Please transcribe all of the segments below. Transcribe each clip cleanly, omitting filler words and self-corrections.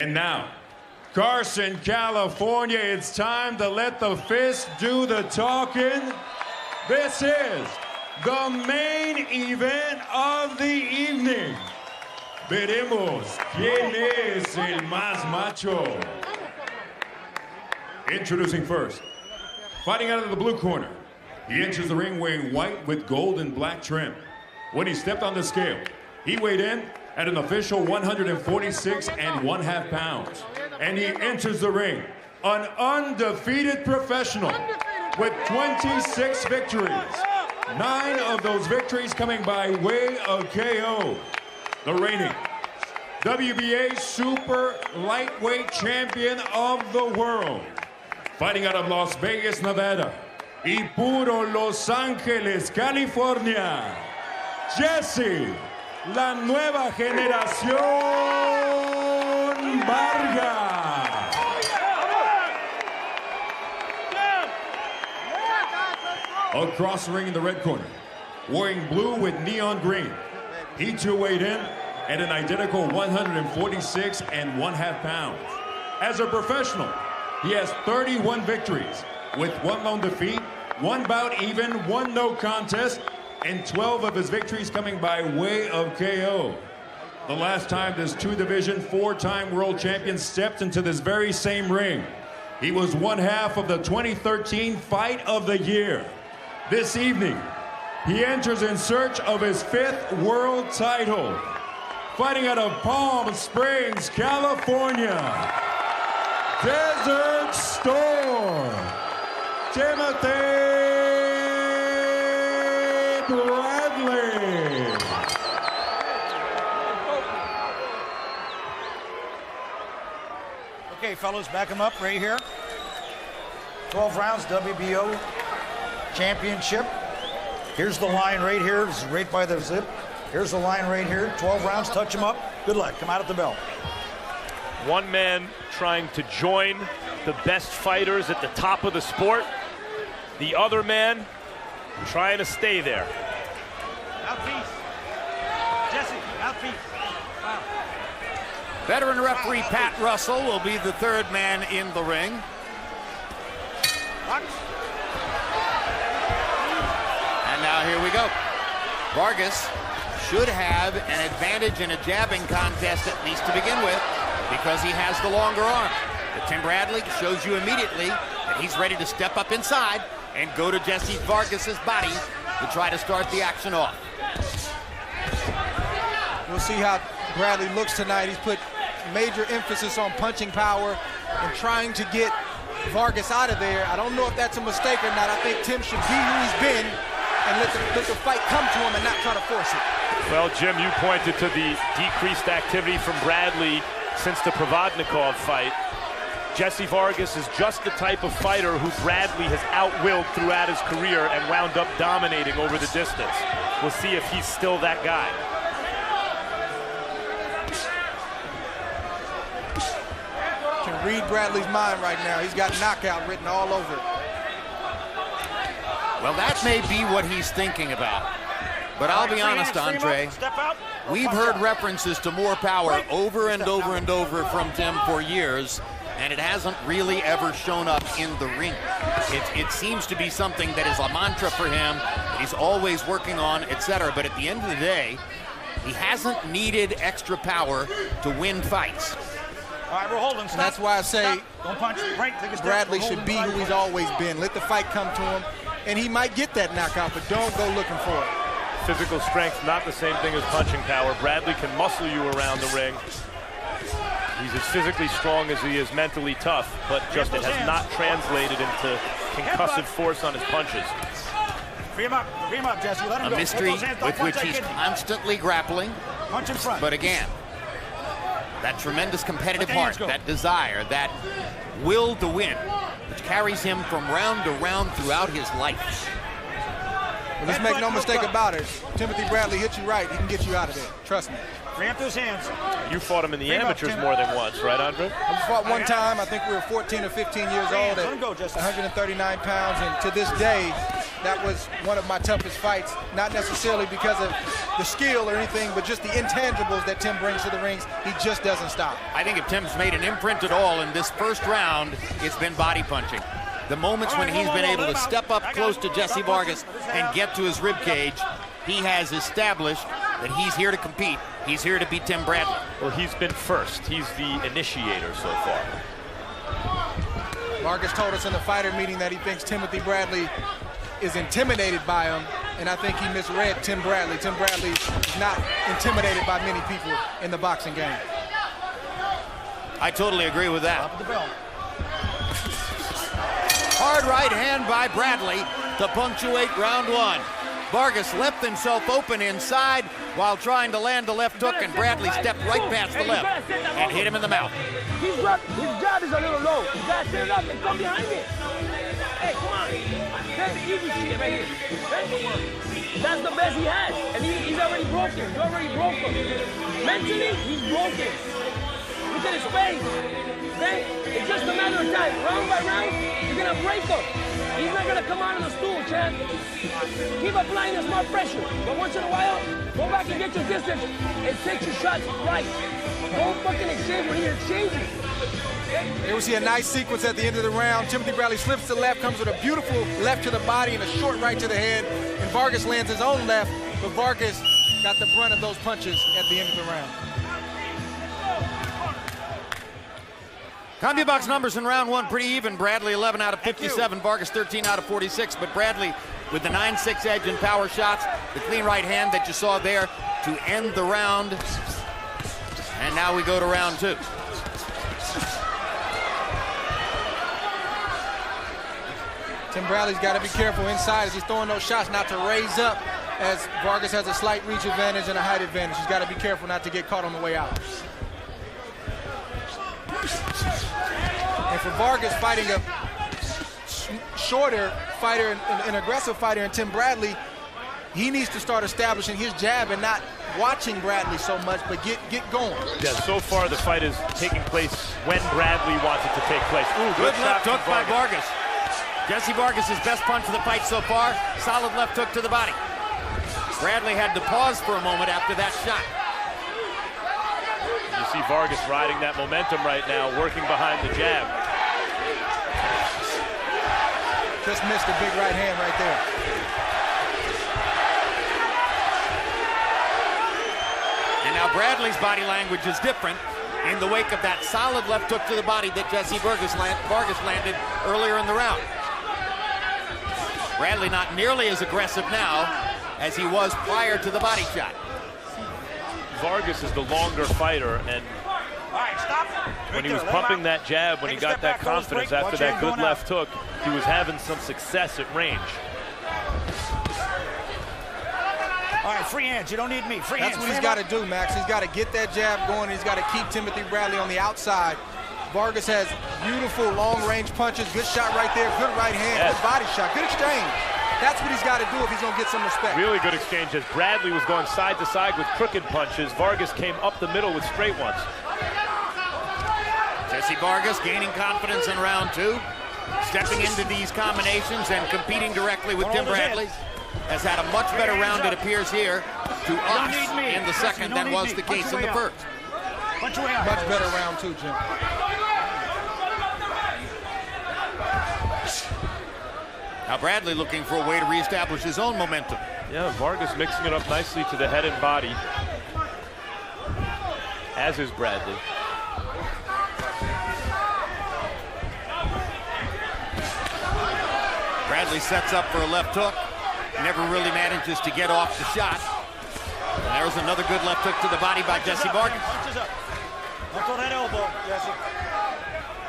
And now, Carson, California, it's time to let the fist do the talking. This is the main event of the evening. Veremos quién es el más macho. Introducing first, fighting out of the blue corner. He enters the ring wearing white with gold and black trim. When he stepped on the scale, he weighed in at an official 146.5 pounds. And he enters the ring, an undefeated professional with 26 victories. 9 of those victories coming by way of KO. The reigning WBA Super Lightweight Champion of the world. Fighting out of Las Vegas, Nevada, y puro Los Ángeles, California, Jessie, la nueva generación Vargas. Across the ring in the red corner, wearing blue with neon green, he too weighed in at an identical 146.5 pounds. As a professional, he has 31 victories with 1 lone defeat, 1 bout even, 1 no contest, and 12 of his victories coming by way of KO. The last time this 2-division, 4-time world champion stepped into this very same ring, he was one half of the 2013 Fight of the Year. This evening, he enters in search of his 5th world title. Fighting out of Palm Springs, California, Desert Storm, Timothy Bradley. Okay, fellas, back him up right here. 12 rounds, WBO championship. Here's the line right here. This is right by the zip. Here's the line right here. 12 rounds, touch him up. Good luck, come out at the bell. One man trying to join the best fighters at the top of the sport. The other man trying to stay there. Mouthpiece. Jessie, mouthpiece. Wow. Veteran referee Pat Russell will be the 3rd man in the ring. Box. And now here we go. Vargas should have an advantage in a jabbing contest, at least to begin with, because he has the longer arm. But Tim Bradley shows you immediately that he's ready to step up inside and go to Jessie Vargas's body to try to start the action off. We'll see how Bradley looks tonight. He's put major emphasis on punching power and trying to get Vargas out of there. I don't know if that's a mistake or not. I think Tim should be who he's been and let the fight come to him and not try to force it. Well, Jim, you pointed to the decreased activity from Bradley since the Provodnikov fight. Jessie Vargas is just the type of fighter who Bradley has outwilled throughout his career and wound up dominating over the distance. We'll see if he's still that guy. Can read Bradley's mind right now. He's got knockout written all over it. Well, that may be what he's thinking about. But I'll be honest, Andre, we've heard references to more power over and over and over from Tim for years, and it hasn't really ever shown up in the ring. It seems to be something that is a mantra for him, he's always working on, etc. But at the end of the day, he hasn't needed extra power to win fights. All right, we're holding. And that's why I say don't punch. Right, take a step. Bradley should be who he's always been. Let the fight come to him, and he might get that knockout, but don't go looking for it. Physical strength, not the same thing as punching power. Bradley can muscle you around the ring. He's as physically strong as he is mentally tough, but just it has not translated into concussive force on his punches. Free him up, Jessie. Let him go. A mystery with which he's constantly grappling. Punch in front. But again, that tremendous competitive heart, that desire, that will to win, which carries him from round to round throughout his life. Well, let's make no mistake about it. Timothy Bradley hits you right, he can get you out of there. Trust me. Grant those hands. You fought him in the amateurs more than once, right, Andre? I fought one time. I think we were 14 or 15 years old at 139 pounds, and to this day, that was one of my toughest fights. Not necessarily because of the skill or anything, but just the intangibles that Tim brings to the rings. He just doesn't stop. I think if Tim's made an imprint at all in this first round, it's been body punching. The moments when he's been able to step up close to Jessie Vargas and get to his rib cage, he has established that he's here to compete. He's here to beat Tim Bradley. Well, he's been first. He's the initiator so far. Vargas told us in the fighter meeting that he thinks Timothy Bradley is intimidated by him, and I think he misread Tim Bradley. Tim Bradley is not intimidated by many people in the boxing game. I totally agree with that. Hard right hand by Bradley to punctuate round one. Vargas left himself open inside while trying to land the left hook, and Bradley stepped right past the left and hit him in the mouth. His jab is a little low. You gotta set it up and come behind it. Hey, come on. That's the easy shit right here. That's the best he has. And he's already broken. You already broke him. Mentally, he's broken. Look at his face. Okay? It's just a matter of time. Round by round, you're gonna break him. He's not gonna come out of the stool, champ. Keep applying the smart pressure. But once in a while, go back and get your distance and take your shots right. Don't fucking exchange when he exchanges. Here we see a nice sequence at the end of the round. Timothy Bradley slips to the left, comes with a beautiful left to the body and a short right to the head. And Vargas lands his own left, but Vargas got the brunt of those punches at the end of the round. CompuBox numbers in round one pretty even. Bradley 11 out of 57, Vargas 13 out of 46, but Bradley with the 9-6 edge and power shots, the clean right hand that you saw there to end the round. And now we go to round two. Tim Bradley's got to be careful inside as he's throwing those shots not to raise up, as Vargas has a slight reach advantage and a height advantage. He's got to be careful not to get caught on the way out. And for Vargas fighting a shorter fighter, an aggressive fighter in Tim Bradley, he needs to start establishing his jab and not watching Bradley so much, but get going. Yeah, so far the fight is taking place when Bradley wants it to take place. Ooh, Good left hook by Vargas. Jessie Vargas' best punch of the fight so far. Solid left hook to the body. Bradley had to pause for a moment after that shot. You see Vargas riding that momentum right now, working behind the jab. Just missed a big right hand right there. And now Bradley's body language is different in the wake of that solid left hook to the body that Jessie Vargas landed earlier in the round. Bradley not nearly as aggressive now as he was prior to the body shot. Vargas is the longer fighter, and when he was pumping that jab, when he got that confidence after that good left hook, he was having some success at range. All right, free hands. You don't need me. Free hands. That's what he's got to do, Max. He's got to get that jab going. He's got to keep Timothy Bradley on the outside. Vargas has beautiful long-range punches. Good shot right there. Good right hand. Yes. Good body shot. Good exchange. That's what he's got to do if he's going to get some respect. Really good exchange as Bradley was going side to side with crooked punches. Vargas came up the middle with straight ones. Jessie Vargas gaining confidence in round two, stepping into these combinations and competing directly with Tim Bradley. Has had a much better round, it appears here, to us in the second than was the case in the first. Much better round two, Jim. Now Bradley looking for a way to reestablish his own momentum. Yeah, Vargas mixing it up nicely to the head and body, as is Bradley. Bradley sets up for a left hook, never really manages to get off the shot. And there's another good left hook to the body by Jessie Vargas. Don't throw that elbow, Jesse.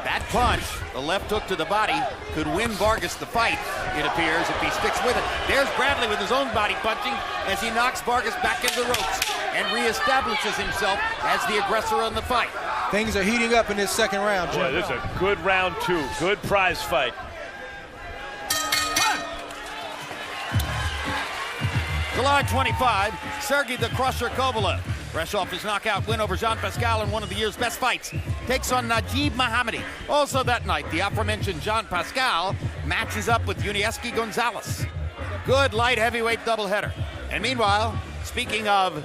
That punch, the left hook to the body, could win Vargas the fight, it appears, if he sticks with it. There's Bradley with his own body punching as he knocks Vargas back into the ropes and reestablishes himself as the aggressor in the fight. Things are heating up in this second round, Jim. Boy, this is a good round two. Good prize fight. July 25, Sergey the Crusher Kovalev, fresh off his knockout win over Jean Pascal in one of the year's best fights, takes on Najib Mohammadi. Also that night, the aforementioned Jean Pascal matches up with Yunieski Gonzalez. Good light heavyweight doubleheader. And meanwhile, Speaking of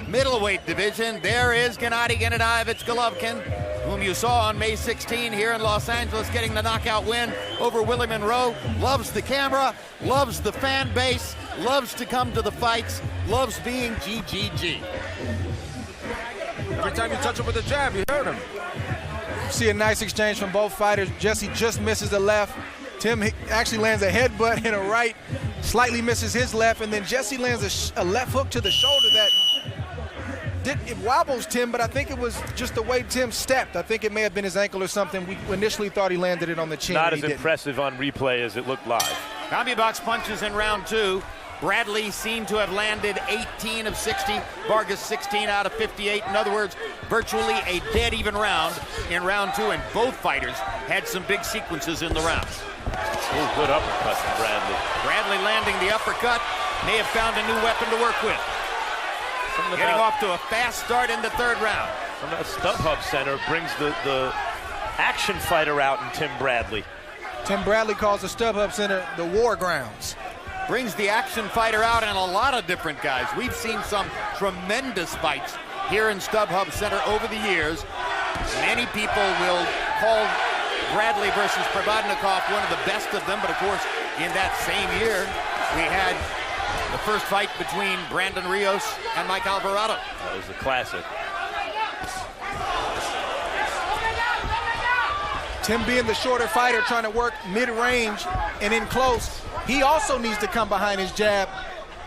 middleweight division, there is Gennady Golovkin, whom you saw on May 16 here in Los Angeles, getting the knockout win over Willie Monroe. Loves the camera, loves the fan base, loves to come to the fights, loves being GGG. Every time you touch him with a jab, you hurt him. See a nice exchange from both fighters. Jesse just misses the left. Tim actually lands a headbutt and a right, slightly misses his left, and then Jesse lands a left hook to the shoulder that it wobbles Tim, but I think it was just the way Tim stepped. I think it may have been his ankle or something. We initially thought he landed it on the chin. Not as impressive on replay as it looked live. Combi-box punches in round 2. Bradley seemed to have landed 18 of 60. Vargas 16 out of 58. In other words, virtually a dead even round in round 2, and both fighters had some big sequences in the round. Oh, good uppercut from Bradley. Bradley landing the uppercut, may have found a new weapon to work with. Getting off to a fast start in the 3rd round. From that StubHub Center brings the action fighter out in Tim Bradley. Tim Bradley calls the StubHub Center the war grounds. Brings the action fighter out and a lot of different guys. We've seen some tremendous fights here in StubHub Center over the years. Many people will call Bradley versus Provodnikov one of the best of them, but of course, in that same year, we had the first fight between Brandon Rios and Mike Alvarado. That was a classic. Tim being the shorter fighter, trying to work mid-range and in close. He also needs to come behind his jab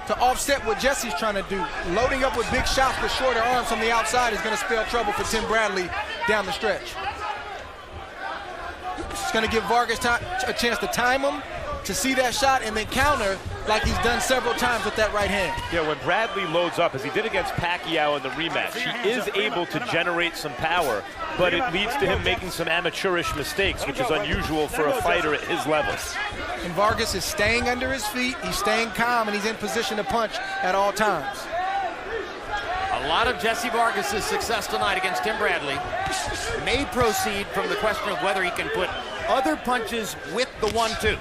to offset what Jesse's trying to do. Loading up with big shots with shorter arms from the outside is going to spell trouble for Tim Bradley down the stretch. It's going to give Vargas a chance to time him, to see that shot, and then counter like he's done several times with that right hand. Yeah, when Bradley loads up, as he did against Pacquiao in the rematch, he is able to generate some power, but it leads to him making some amateurish mistakes, which is unusual for a fighter at his level. And Vargas is staying under his feet, he's staying calm, and he's in position to punch at all times. A lot of Jessie Vargas' success tonight against Tim Bradley may proceed from the question of whether he can put other punches with the 1-2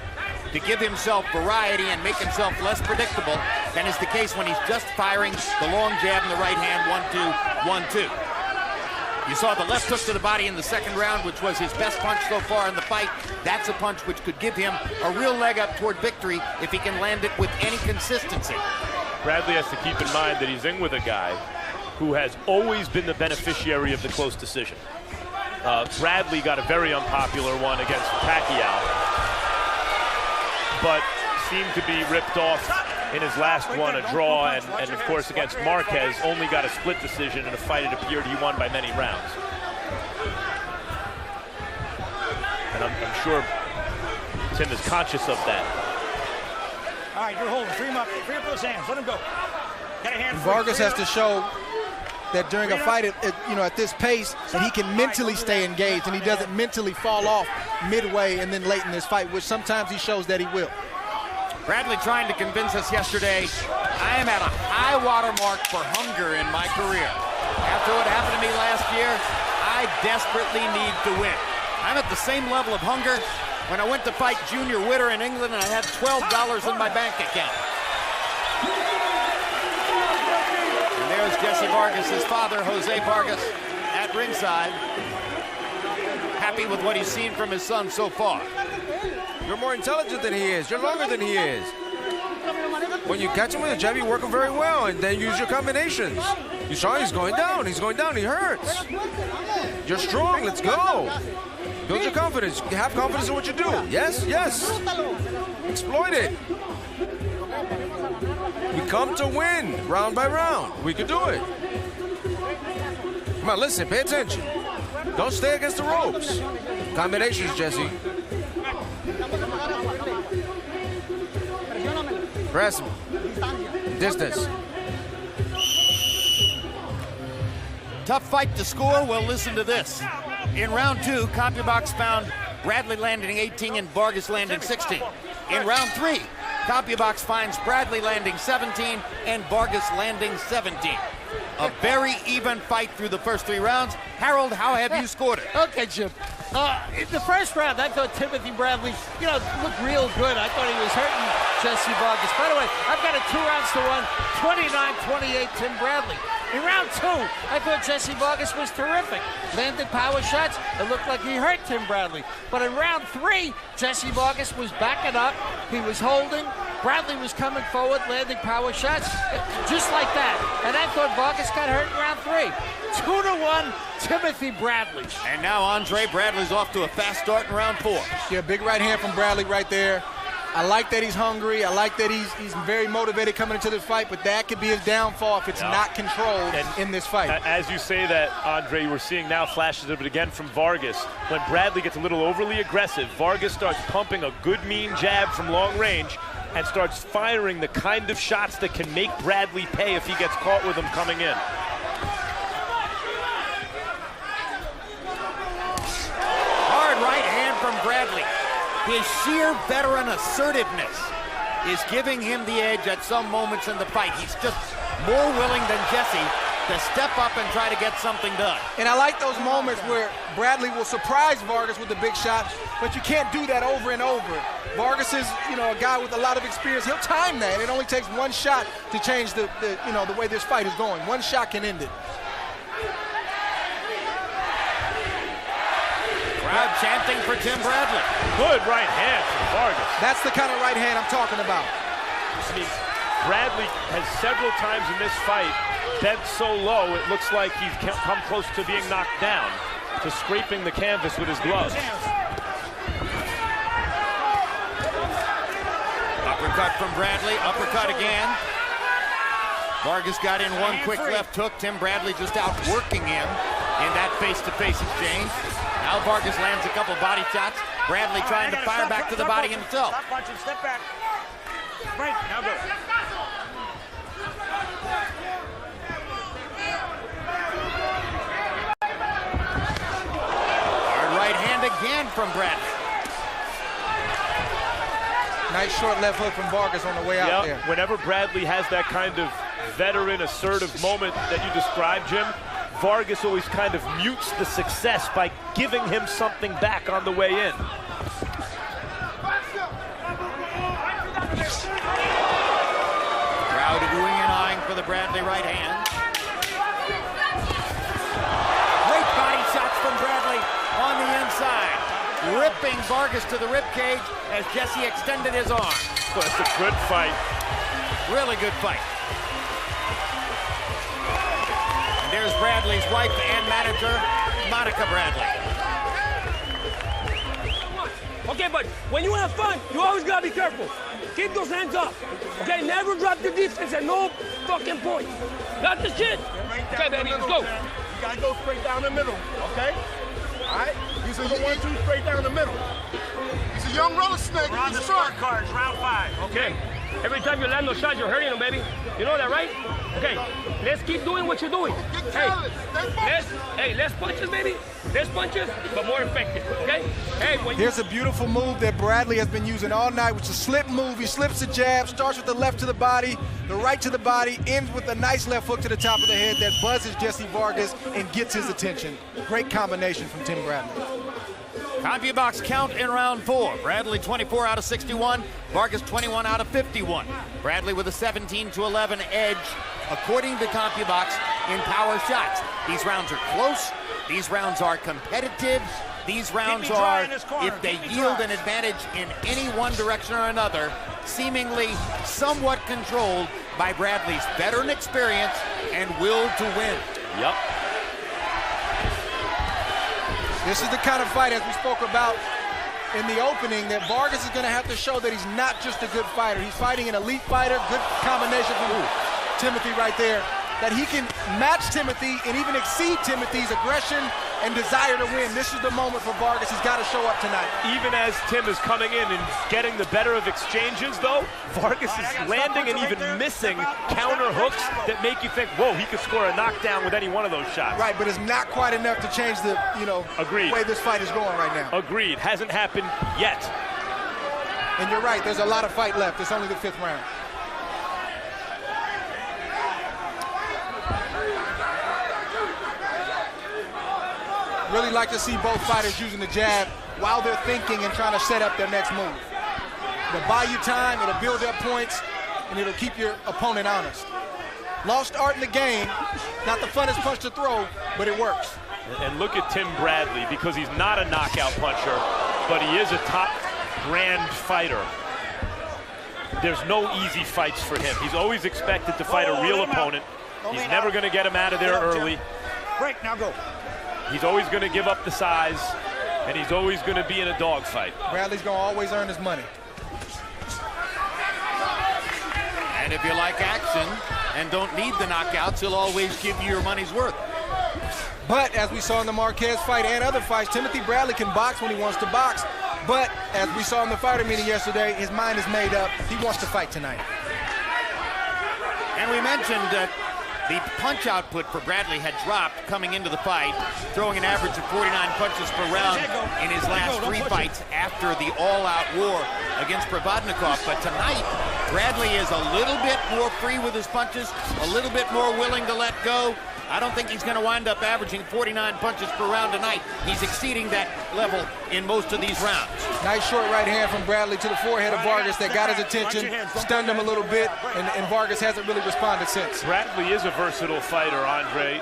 to give himself variety and make himself less predictable than is the case when he's just firing the long jab in the right hand, 1-2, 1-2. You saw the left hook to the body in the 2nd round, which was his best punch so far in the fight. That's a punch which could give him a real leg up toward victory if he can land it with any consistency. Bradley has to keep in mind that he's in with a guy who has always been the beneficiary of the close decision. Bradley got a very unpopular one against Pacquiao, but seemed to be ripped off in his last one, a draw, and of course against Marquez, only got a split decision in a fight it appeared he won by many rounds. And I'm sure Tim is conscious of that. All right, you're holding. Free him up those hands. Let him go. Got a hand. Vargas has to show that during a fight at this pace that he can mentally stay engaged and he doesn't mentally fall off midway and then late in this fight, which sometimes he shows that he will. Bradley trying to convince us yesterday, I am at a high water mark for hunger in my career. After what happened to me last year, I desperately need to win. I'm at the same level of hunger when I went to fight Junior Witter in England and I had $12 in my bank account. And there's Jessie Vargas, his father, Jose Vargas, at ringside. Happy with what he's seen from his son so far. You're more intelligent than he is. You're longer than he is. When you catch him with a jab, you work him very well, and then use your combinations. You saw he's going down. He's going down. He hurts. You're strong. Let's go. Build your confidence. Have confidence in what you do. Yes, yes. Exploit it. We come to win round by round. We can do it. Come on, listen. Pay attention. Don't stay against the ropes. Combinations, Jesse. Press him. Distance. Tough fight to score. Well, listen to this. In round 2, CompuBox found Bradley landing 18 and Vargas landing 16. In round 3, CompuBox finds Bradley landing 17 and Vargas landing 17. A very even fight through the first 3 rounds. Harold, how have you scored it? Okay, Jim. In the first round, I thought Timothy Bradley, looked real good. I thought he was hurting Jessie Vargas. By the way, I've got a 2 rounds to 1, 29-28 Tim Bradley. In round 2, I thought Jessie Vargas was terrific. Landed power shots. It looked like he hurt Tim Bradley. But in round 3, Jessie Vargas was backing up. He was holding. Bradley was coming forward, landing power shots, just like that. And I thought Vargas got hurt in round 3. 2-1, Timothy Bradley. And now Andre Bradley's off to a fast start in round 4. Yeah, big right hand from Bradley right there. I like that he's hungry. I like that he's very motivated coming into this fight, but that could be his downfall if it's not controlled in this fight. As you say that, Andre, we're seeing now flashes of it again from Vargas. When Bradley gets a little overly aggressive, Vargas starts pumping a good, mean jab from long range and starts firing the kind of shots that can make Bradley pay if he gets caught with them coming in. Hard right hand from Bradley. His sheer veteran assertiveness is giving him the edge at some moments in the fight. He's just more willing than Jessie to step up and try to get something done. And I like those moments where Bradley will surprise Vargas with a big shot, but you can't do that over and over. Vargas is, a guy with a lot of experience. He'll time that. It only takes one shot to change the way this fight is going. One shot can end it. Crowd chanting for Tim Bradley. Good right hand from Vargas. That's the kind of right hand I'm talking about. I mean, Bradley has several times in this fight bent so low it looks like he's come close to being knocked down, to scraping the canvas with his gloves. Uppercut from Bradley, uppercut again. Vargas got in one quick left hook. Tim Bradley just outworking him in that face-to-face exchange. Now Vargas lands a couple body shots. Bradley trying to fire back to the body himself. Stop punching, step back. Right, now go. Hard right hand again from Bradley. Nice short left hook from Vargas on the way out there. Whenever Bradley has that kind of veteran assertive moment that you described, Jim, Vargas always kind of mutes the success by giving him something back on the way in. Crowd oohing and eyeing for the Bradley right hand. Great body shots from Bradley on the inside, ripping Vargas to the ribcage as Jessie extended his arm. Well, that's a good fight. Really good fight. And there's Bradley's wife and manager, Monica Bradley. Okay, but when you have fun, you always gotta be careful. Keep those hands up. Okay, never drop the defense at no fucking point. Got the shit? Okay, baby, let's go. You gotta go straight down the middle, okay? All right? These are the 1-2 straight down the middle. He's a young rattlesnake. We're on the scorecards, round 5. Okay. Every time you land those shots, you're hurting them, baby. You know that, right? Okay, let's keep doing what you're doing. Less punches, baby. Less punches, but more effective, okay? Hey, Here's a beautiful move that Bradley has been using all night, which is a slip move. He slips the jab, starts with the left to the body, the right to the body, ends with a nice left hook to the top of the head that buzzes Jessie Vargas and gets his attention. Great combination from Tim Bradley. CompuBox count in round 4. Bradley 24 out of 61, Vargas 21 out of 51. Bradley with a 17-11 edge, according to CompuBox, in power shots. These rounds are close. These rounds are competitive. These rounds are, if they yield an advantage in any one direction or another, seemingly somewhat controlled by Bradley's veteran experience and will to win. Yep. This is the kind of fight, as we spoke about in the opening, that Vargas is going to have to show that he's not just a good fighter. He's fighting an elite fighter. Good combination from Timothy right there. That he can match Timothy and even exceed Timothy's aggression and desire to win. This is the moment for Vargas. He's got to show up tonight. Even as Tim is coming in and getting the better of exchanges, though, Vargas is landing and even missing counter hooks that make you think, whoa, he could score a knockdown with any one of those shots. Right, but it's not quite enough to change the, Agreed. way this fight is going right now. Agreed. Hasn't happened yet. And you're right, there's a lot of fight left. It's only the 5th round. Really like to see both fighters using the jab while they're thinking and trying to set up their next move. It'll buy you time, it'll build up points, and it'll keep your opponent honest. Lost art in the game, not the funnest punch to throw, but it works. And look at Tim Bradley, because he's not a knockout puncher, but he is a top brand fighter. There's no easy fights for him. He's always expected to fight a real opponent. He's never going to get him out of there early. Break, now go. He's always going to give up the size, and he's always going to be in a dogfight. Bradley's going to always earn his money. And if you like action and don't need the knockouts, he'll always give you your money's worth. But as we saw in the Marquez fight and other fights, Timothy Bradley can box when he wants to box. But as we saw in the fighter meeting yesterday, his mind is made up. He wants to fight tonight. And we mentioned that the punch output for Bradley had dropped coming into the fight, throwing an average of 49 punches per round in his last 3 fights after the all-out war against Provodnikov. But tonight, Bradley is a little bit more free with his punches, a little bit more willing to let go. I don't think he's going to wind up averaging 49 punches per round tonight. He's exceeding that level in most of these rounds. Nice short right hand from Bradley to the forehead of Vargas that got his attention, stunned him a little bit, and Vargas hasn't really responded since. Bradley is a versatile fighter, Andre.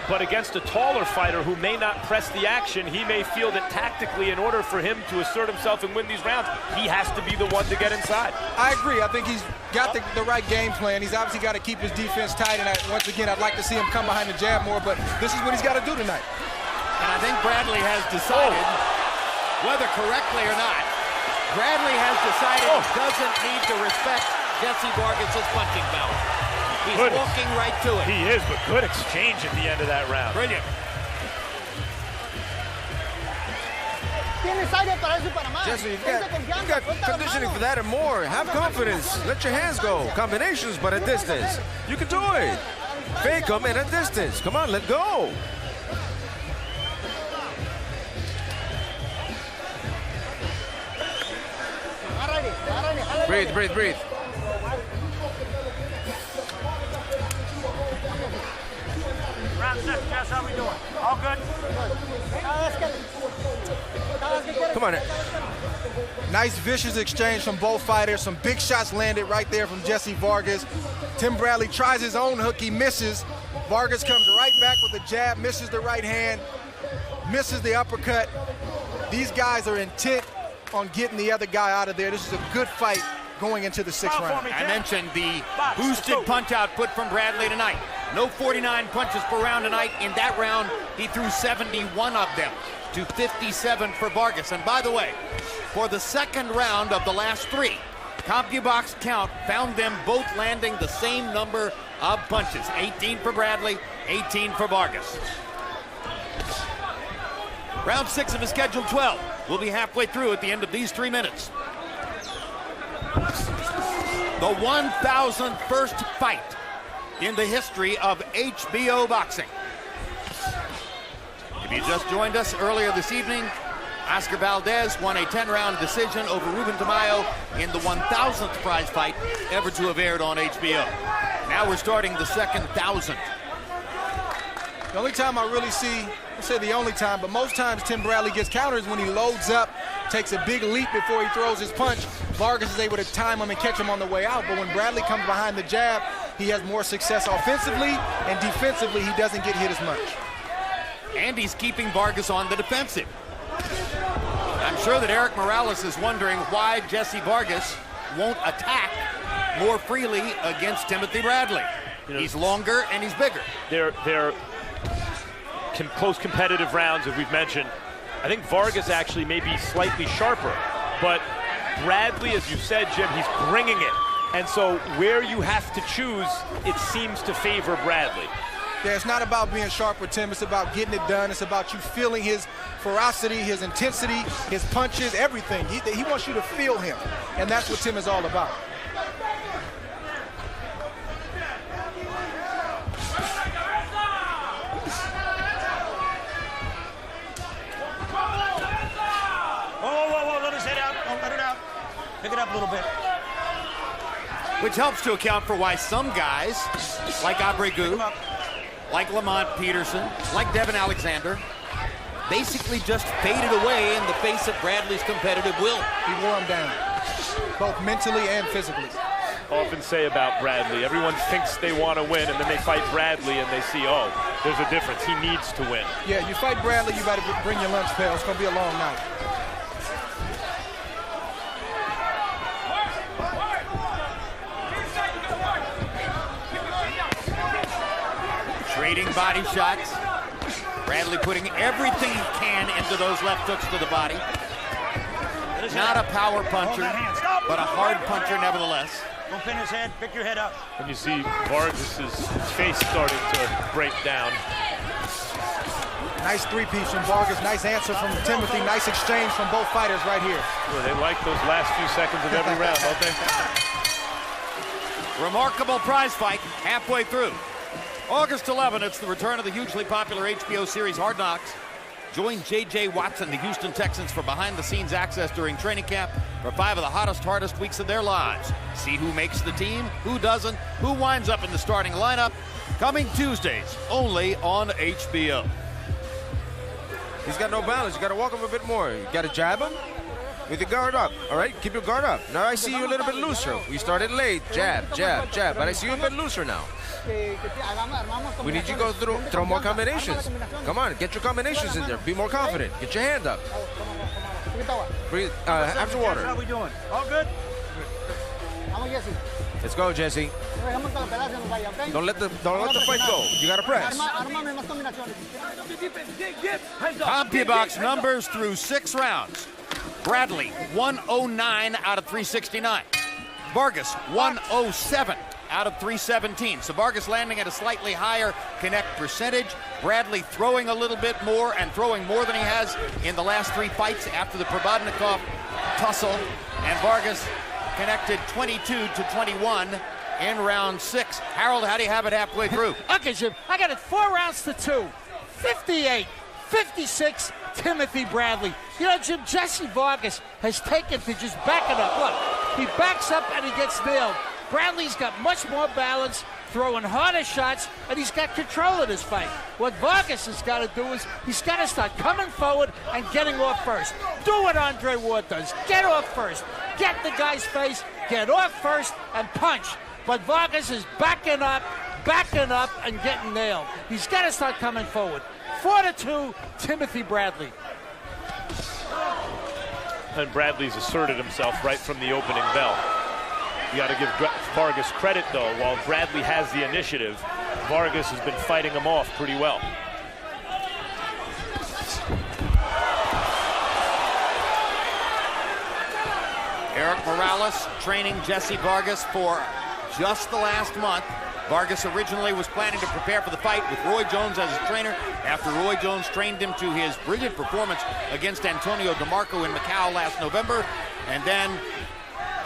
But against a taller fighter who may not press the action, he may feel that tactically, in order for him to assert himself and win these rounds, he has to be the one to get inside. I agree. I think he's got the right game plan. He's obviously got to keep his defense tight, and once again, I'd like to see him come behind the jab more, but this is what he's got to do tonight. And I think Bradley has decided, whether correctly or not, Bradley has decided he doesn't need to respect Jessie Vargas' punching power. He's walking right to it. He is, but good exchange at the end of that round. Brilliant. Jesse, you got conditioning for that and more. Have confidence. Let your hands go. Combinations, but at distance. You can do it. Fake them at a distance. Come on, let go. Breathe, breathe, breathe. Round 6, Jess, how we doing? All good? Come on. Nice vicious exchange from both fighters. Some big shots landed right there from Jessie Vargas. Tim Bradley tries his own hook, he misses. Vargas comes right back with a jab, misses the right hand, misses the uppercut. These guys are intent on getting the other guy out of there. This is a good fight going into the 6th round. I mentioned the boosted punch output from Bradley tonight. No 49 punches per round tonight. In that round, he threw 71 of them to 57 for Vargas. And by the way, for the 2nd round of the last 3, CompuBox Count found them both landing the same number of punches. 18 for Bradley, 18 for Vargas. Round 6 of his scheduled 12. We'll be halfway through at the end of these 3 minutes. The 1,001st fight in the history of HBO boxing. If you just joined us earlier this evening, Oscar Valdez won a 10-round decision over Ruben Tamayo in the 1,000th prize fight ever to have aired on HBO. Now we're starting the 2,000. The only time I really see, I say the only time, but most times Tim Bradley gets counters when he loads up, takes a big leap before he throws his punch. Vargas is able to time him and catch him on the way out. But when Bradley comes behind the jab, he has more success offensively, and defensively he doesn't get hit as much. And he's keeping Vargas on the defensive. I'm sure that Eric Morales is wondering why Jessie Vargas won't attack more freely against Timothy Bradley. You know, he's longer and he's bigger. They're close competitive rounds, as we've mentioned. I think Vargas actually may be slightly sharper, but Bradley, as you said, Jim, he's bringing it. And so where you have to choose, it seems to favor Bradley. Yeah, it's not about being sharp with Tim. It's about getting it done. It's about you feeling his ferocity, his intensity, his punches, everything. He wants you to feel him, and that's what Tim is all about. Whoa, let his head out. Don't let it out. Pick it up a little bit. Which helps to account for why some guys, like Abregu, like Lamont Peterson, like Devin Alexander, basically just faded away in the face of Bradley's competitive will. He wore him down, both mentally and physically. Often say about Bradley, everyone thinks they want to win, and then they fight Bradley and they see, oh, there's a difference. He needs to win. Yeah, you fight Bradley, you better bring your lunch pail. It's going to be a long night. Trading body shots. Bradley putting everything he can into those left hooks to the body. Not a power puncher, but a hard puncher nevertheless. Don't pin his head, pick your head up. And you see Vargas's face starting to break down. Nice three-piece from Vargas. Nice answer from Timothy. Nice exchange from both fighters right here. Well, they like those last few seconds of every round, don't they? Remarkable prize fight halfway through. August 11th, it's the return of the hugely popular HBO series Hard Knocks. Join J.J. Watts and the Houston Texans for behind-the-scenes access during training camp for 5 of the hottest, hardest weeks of their lives. See who makes the team, who doesn't, who winds up in the starting lineup. Coming Tuesdays, only on HBO. He's got no balance. You got to walk him a bit more. You got to jab him with your guard up. All right, keep your guard up. Now I see you a little bit looser. We started late. Jab, jab, jab. But I see you a bit looser now. We need you to go throw more combinations. Come on, get your combinations in there. Be more confident. Get your hand up. Breathe. Have some water. How we doing? All good? Let's go, Jesse. Don't let the fight go. You gotta press. CompuBox numbers through 6 rounds. Bradley, 109 out of 369. Vargas, 107 out of 317. So Vargas landing at a slightly higher connect percentage. Bradley throwing a little bit more and throwing more than he has in the last 3 fights after the Provodnikov tussle. And Vargas connected 22-21 in round 6. Harold, how do you have it halfway through? Okay, Jim, I got it 4 rounds to 2. 58-56, Timothy Bradley. You know, Jim, Jessie Vargas has taken to just backing up. Look, he backs up and he gets nailed. Bradley's got much more balance, throwing harder shots, and he's got control of this fight. What Vargas has got to do is he's got to start coming forward and getting off first. Do what Andre Ward does. Get off first. Get the guy's face, get off first, and punch. But Vargas is backing up, and getting nailed. He's got to start coming forward. 4-2, Timothy Bradley. And Bradley's asserted himself right from the opening bell. You got to give Vargas credit, though. While Bradley has the initiative, Vargas has been fighting him off pretty well. Eric Morales training Jessie Vargas for just the last month. Vargas originally was planning to prepare for the fight with Roy Jones as his trainer after Roy Jones trained him to his brilliant performance against Antonio DeMarco in Macau last November. And then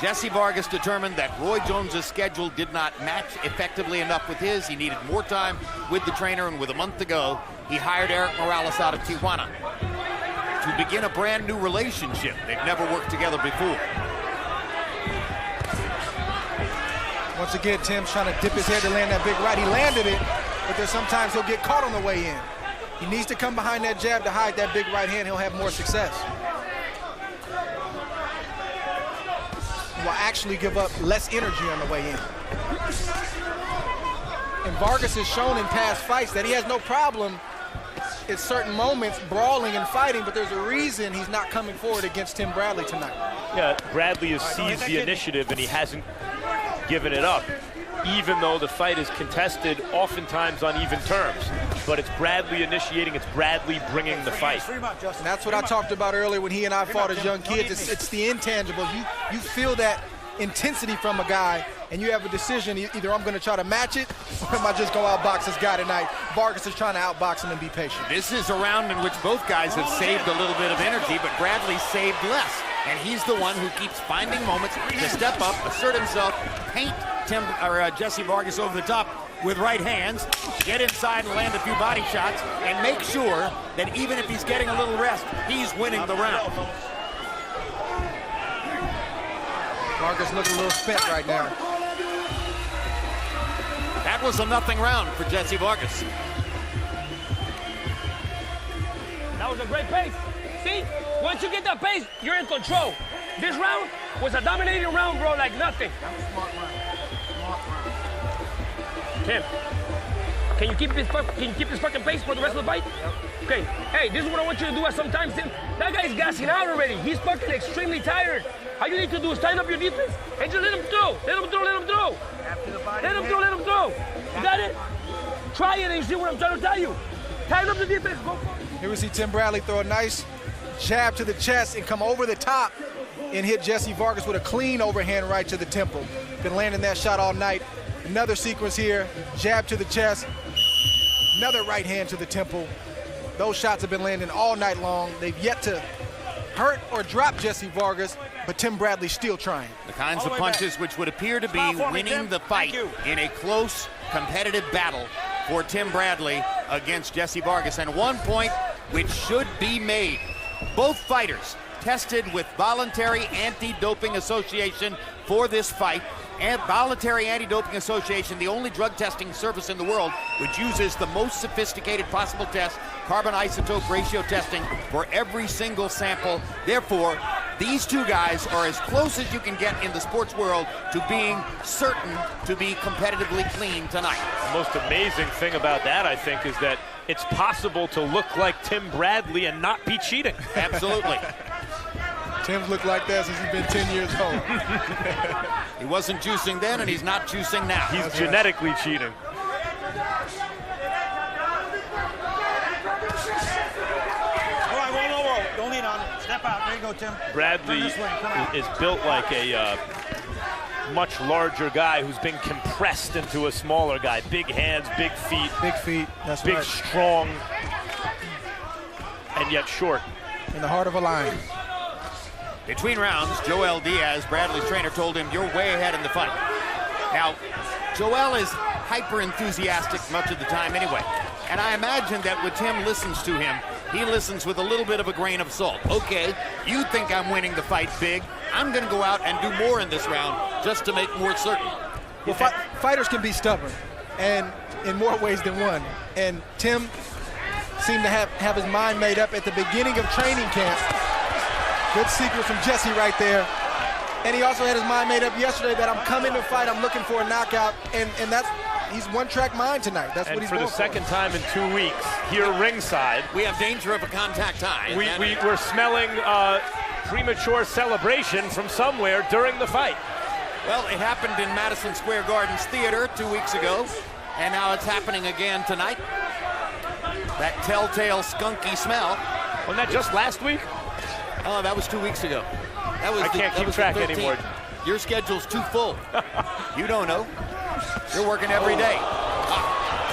Jessie Vargas determined that Roy Jones's schedule did not match effectively enough with his. He needed more time with the trainer, and with a month to go, he hired Eric Morales out of Tijuana to begin a brand new relationship. They've never worked together before. Once again, Tim's trying to dip his head to land that big right. He landed it, but there's sometimes he'll get caught on the way in. He needs to come behind that jab to hide that big right hand. He'll have more success. He will actually give up less energy on the way in. And Vargas has shown in past fights that he has no problem at certain moments brawling and fighting, but there's a reason he's not coming forward against Tim Bradley tonight. Yeah, Bradley has seized the initiative and he hasn't given it up, even though the fight is contested oftentimes on even terms. But it's Bradley initiating, it's Bradley bringing the fight. And that's what I talked about earlier when he and I fought as young kids. It's the intangibles. You feel that intensity from a guy, and you have a decision. Either I'm going to try to match it, or am I just going to outbox this guy tonight? Vargas is trying to outbox him and be patient. This is a round in which both guys have saved a little bit of energy, but Bradley saved less. And he's the one who keeps finding moments to step up, assert himself, paint Jessie Vargas over the top with right hands, get inside and land a few body shots, and make sure that even if he's getting a little rest, he's winning the round. Vargas looking a little spent right now. That was a nothing round for Jessie Vargas. was a great pace. See, once you get that pace, you're in control. This round was a dominating round, bro, like nothing. That was a smart round. Tim, can you keep this fucking pace for the rest of the fight? Yep. Okay, hey, this is what I want you to do at some times, Tim. That guy's gassing out already. He's fucking extremely tired. All you need to do is tighten up your defense and just let him throw. Let him throw, let him throw. Let him throw, let him throw. You got it? Try it and you see what I'm trying to tell you. Tighten up the defense, go for it. Here we see Tim Bradley throw a nice jab to the chest and come over the top and hit Jessie Vargas with a clean overhand right to the temple. Been landing that shot all night. Another sequence here, jab to the chest, another right hand to the temple. Those shots have been landing all night long. They've yet to hurt or drop Jessie Vargas, but Tim Bradley's still trying. The kinds of punches which would appear to be winning the fight in a close, competitive battle for Tim Bradley against Jessie Vargas. And one point which should be made. Both fighters tested with Voluntary Anti-Doping Association for this fight. And Voluntary Anti-Doping Association, the only drug testing service in the world which uses the most sophisticated possible test, carbon isotope ratio testing, for every single sample. Therefore, these two guys are as close as you can get in the sports world to being certain to be competitively clean tonight. The most amazing thing about that, I think, is that it's possible to look like Tim Bradley and not be cheating. Absolutely. Tim's looked like that since he's been 10 years old. He wasn't juicing then, and he's not juicing now. He's genetically cheating. All right, whoa. Don't lean on it. Step out. There you go, Tim. Bradley is built like a much larger guy who's been compressed into a smaller guy. Big hands, big feet. Big feet, that's big, right. strong, and yet short. In the heart of a lion. Between rounds, Joel Diaz, Bradley's trainer, told him, "You're way ahead in the fight." Now, Joel is hyper-enthusiastic much of the time anyway. And I imagine that when Tim listens to him, he listens with a little bit of a grain of salt. Okay, you think I'm winning the fight big. I'm going to go out and do more in this round just to make more certain. Well, fighters can be stubborn, and in more ways than one. And Tim seemed to have his mind made up at the beginning of training camp. Good sequence from Jessie right there. And he also had his mind made up yesterday that I'm coming to fight, I'm looking for a knockout, and that's, he's one-track mind tonight. That's what he's going for. And for the second time in 2 weeks, here ringside, we have danger of a contact tie. We're smelling premature celebration from somewhere during the fight. Well, it happened in Madison Square Garden's theater 2 weeks ago, and now it's happening again tonight. That telltale skunky smell. Wasn't that just last week? Oh, that was 2 weeks ago. I can't keep track anymore. Your schedule's too full. You don't know. You're working every day.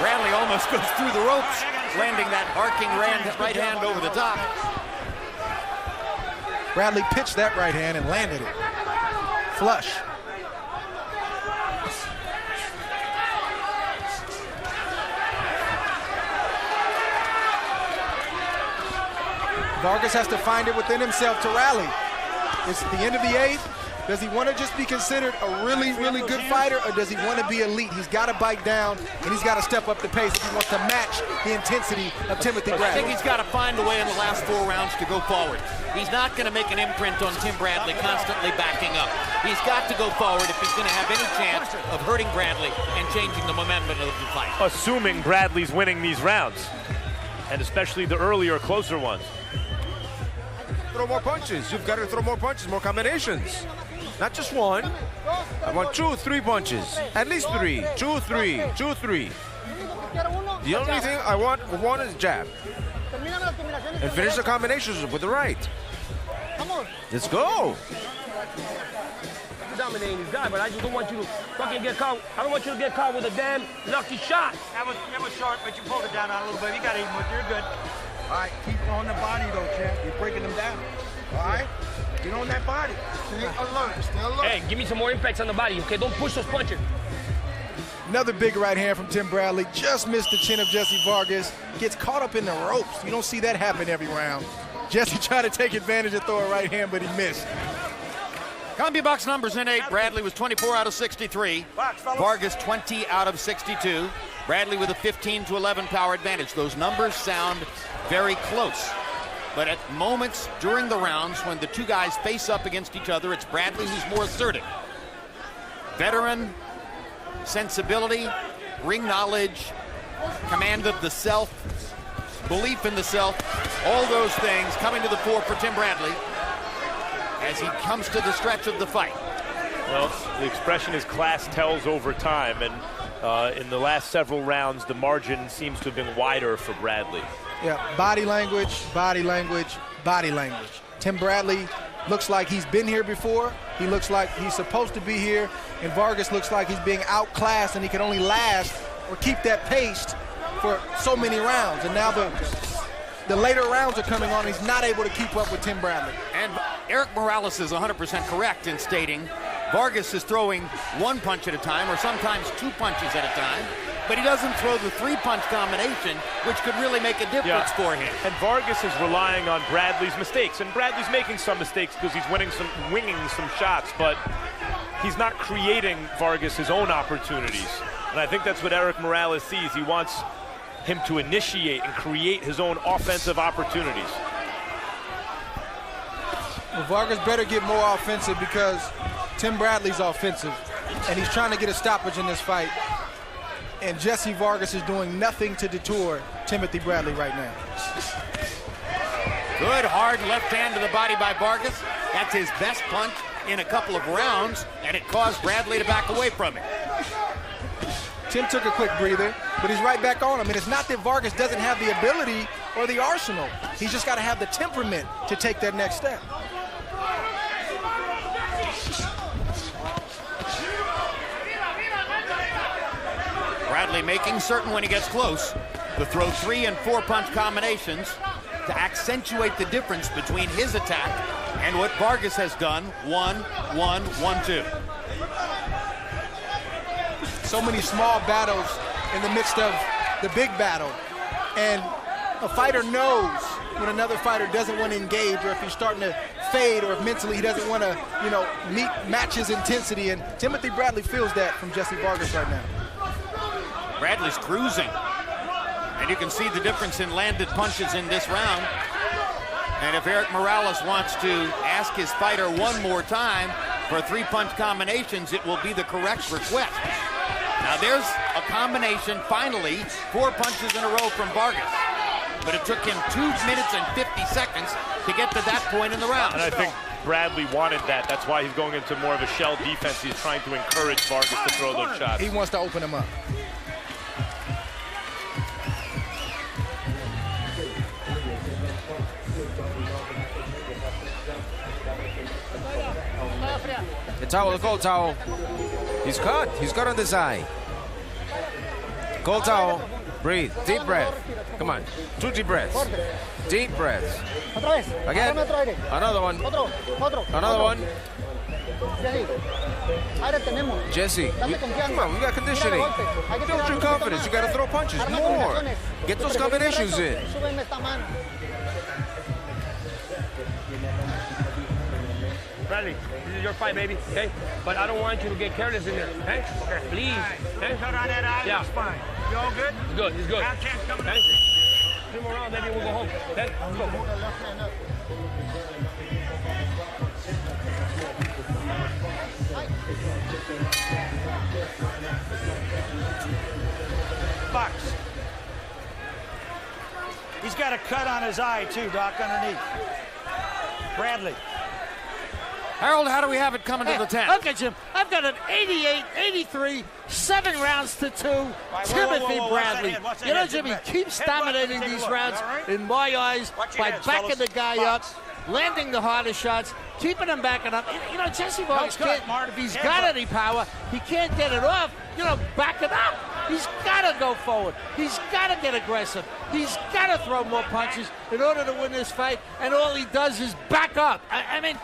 Bradley almost goes through the ropes, landing that arcing right hand over the top. Bradley pitched that right hand and landed it. Flush. Vargas has to find it within himself to rally. It's the end of the eighth. Does he want to just be considered a really, really good fighter, or does he want to be elite? He's got to bite down, and he's got to step up the pace if he wants to match the intensity of Timothy Bradley. I think he's got to find a way in the last 4 rounds to go forward. He's not going to make an imprint on Tim Bradley constantly backing up. He's got to go forward if he's going to have any chance of hurting Bradley and changing the momentum of the fight. Assuming Bradley's winning these rounds, and especially the earlier, closer ones. Throw more punches. You've got to throw more punches, more combinations. Not just one. I want 2 or 3 punches. At least 3. 2 3. 2 3. The only thing I want is jab. And finish the combinations with the right. Let's go. You're dominating this guy, but I just don't want you to fucking get caught. I don't want you to get caught with a damn lucky shot. That was short, but you pulled it down a little bit. You got even with it. You're good. All right, keep on the body though, champ. You're breaking them down. All right? Get on that body. Stay alert. Stay alert. Hey, give me some more impacts on the body, okay? Don't push those punches. Another big right hand from Tim Bradley. Just missed the chin of Jessie Vargas. Gets caught up in the ropes. You don't see that happen every round. Jessie tried to take advantage and throw a right hand, but he missed. CompuBox numbers in 8. Bradley was 24 out of 63. Vargas 20 out of 62. Bradley with a 15-11 power advantage. Those numbers sound very close. But at moments during the rounds when the two guys face up against each other, it's Bradley who's more assertive. Veteran, sensibility, ring knowledge, command of the self, belief in the self, all those things coming to the fore for Tim Bradley as he comes to the stretch of the fight. Well, the expression is class tells over time, and in the last several rounds, the margin seems to have been wider for Bradley. Yeah, body language, body language, body language. Tim Bradley looks like he's been here before. He looks like he's supposed to be here. And Vargas looks like he's being outclassed, and he can only last or keep that pace for so many rounds. And now the later rounds are coming on. He's not able to keep up with Tim Bradley. And Eric Morales is 100% correct in stating Vargas is throwing one punch at a time, or sometimes two punches at a time, but he doesn't throw the three-punch combination, which could really make a difference for him. And Vargas is relying on Bradley's mistakes, and Bradley's making some mistakes because he's winging some shots, but he's not creating Vargas his own opportunities. And I think that's what Eric Morales sees. He wants him to initiate and create his own offensive opportunities. Well, Vargas better get more offensive because Tim Bradley's offensive, and he's trying to get a stoppage in this fight. And Jessie Vargas is doing nothing to detour Timothy Bradley right now. Good hard left hand to the body by Vargas. That's his best punch in a couple of rounds, and it caused Bradley to back away from it. Tim took a quick breather, but he's right back on him. And it's not that Vargas doesn't have the ability or the arsenal. He's just got to have the temperament to take that next step. Bradley making certain when he gets close to throw 3- and 4-punch combinations to accentuate the difference between his attack and what Vargas has done. 1-1, 1-2. So many small battles in the midst of the big battle. And a fighter knows when another fighter doesn't want to engage, or if he's starting to fade, or if mentally he doesn't want to, match his intensity. And Timothy Bradley feels that from Jessie Vargas right now. Bradley's cruising, and you can see the difference in landed punches in this round. And if Eric Morales wants to ask his fighter one more time for 3-punch combinations, it will be the correct request. Now there's a combination, finally, 4 punches in a row from Vargas. But it took him 2 minutes and 50 seconds to get to that point in the round. And I think Bradley wanted that. That's why he's going into more of a shell defense. He's trying to encourage Vargas to throw those shots. He wants to open him up. The towel, the gold towel. He's cut. He's cut on the side. Gold towel. Breathe. Deep breath. Come on. 2 deep breaths. Deep breaths. Again. Another one. Another one. Jessie, come on, we got conditioning. Build your confidence. You got to throw punches more. Get those combinations in. Bradley, this is your fight, baby, okay? But I don't want you to get careless in there, okay? Please, okay? Yeah. Fine. You all good? It's good, it's good. I can't come Okay? 2 more rounds, maybe we'll go home, okay? Let's go. Box. He's got a cut on his eye, too, Doc, underneath. Bradley. Harold, how do we have it coming to the 10th? Look at Jim. I've got an 88-83, 7 rounds to 2. Timothy Bradley. You know, Jimmy keeps dominating these rounds, in my eyes, by backing the guy up, landing the hardest shots, keeping him backing up. You know, Jessie Vargas can't, if he's got any power, he can't get it off. Back it up. He's got to go forward. He's got to get aggressive. He's got to throw more punches in order to win this fight, and all he does is back up. I mean,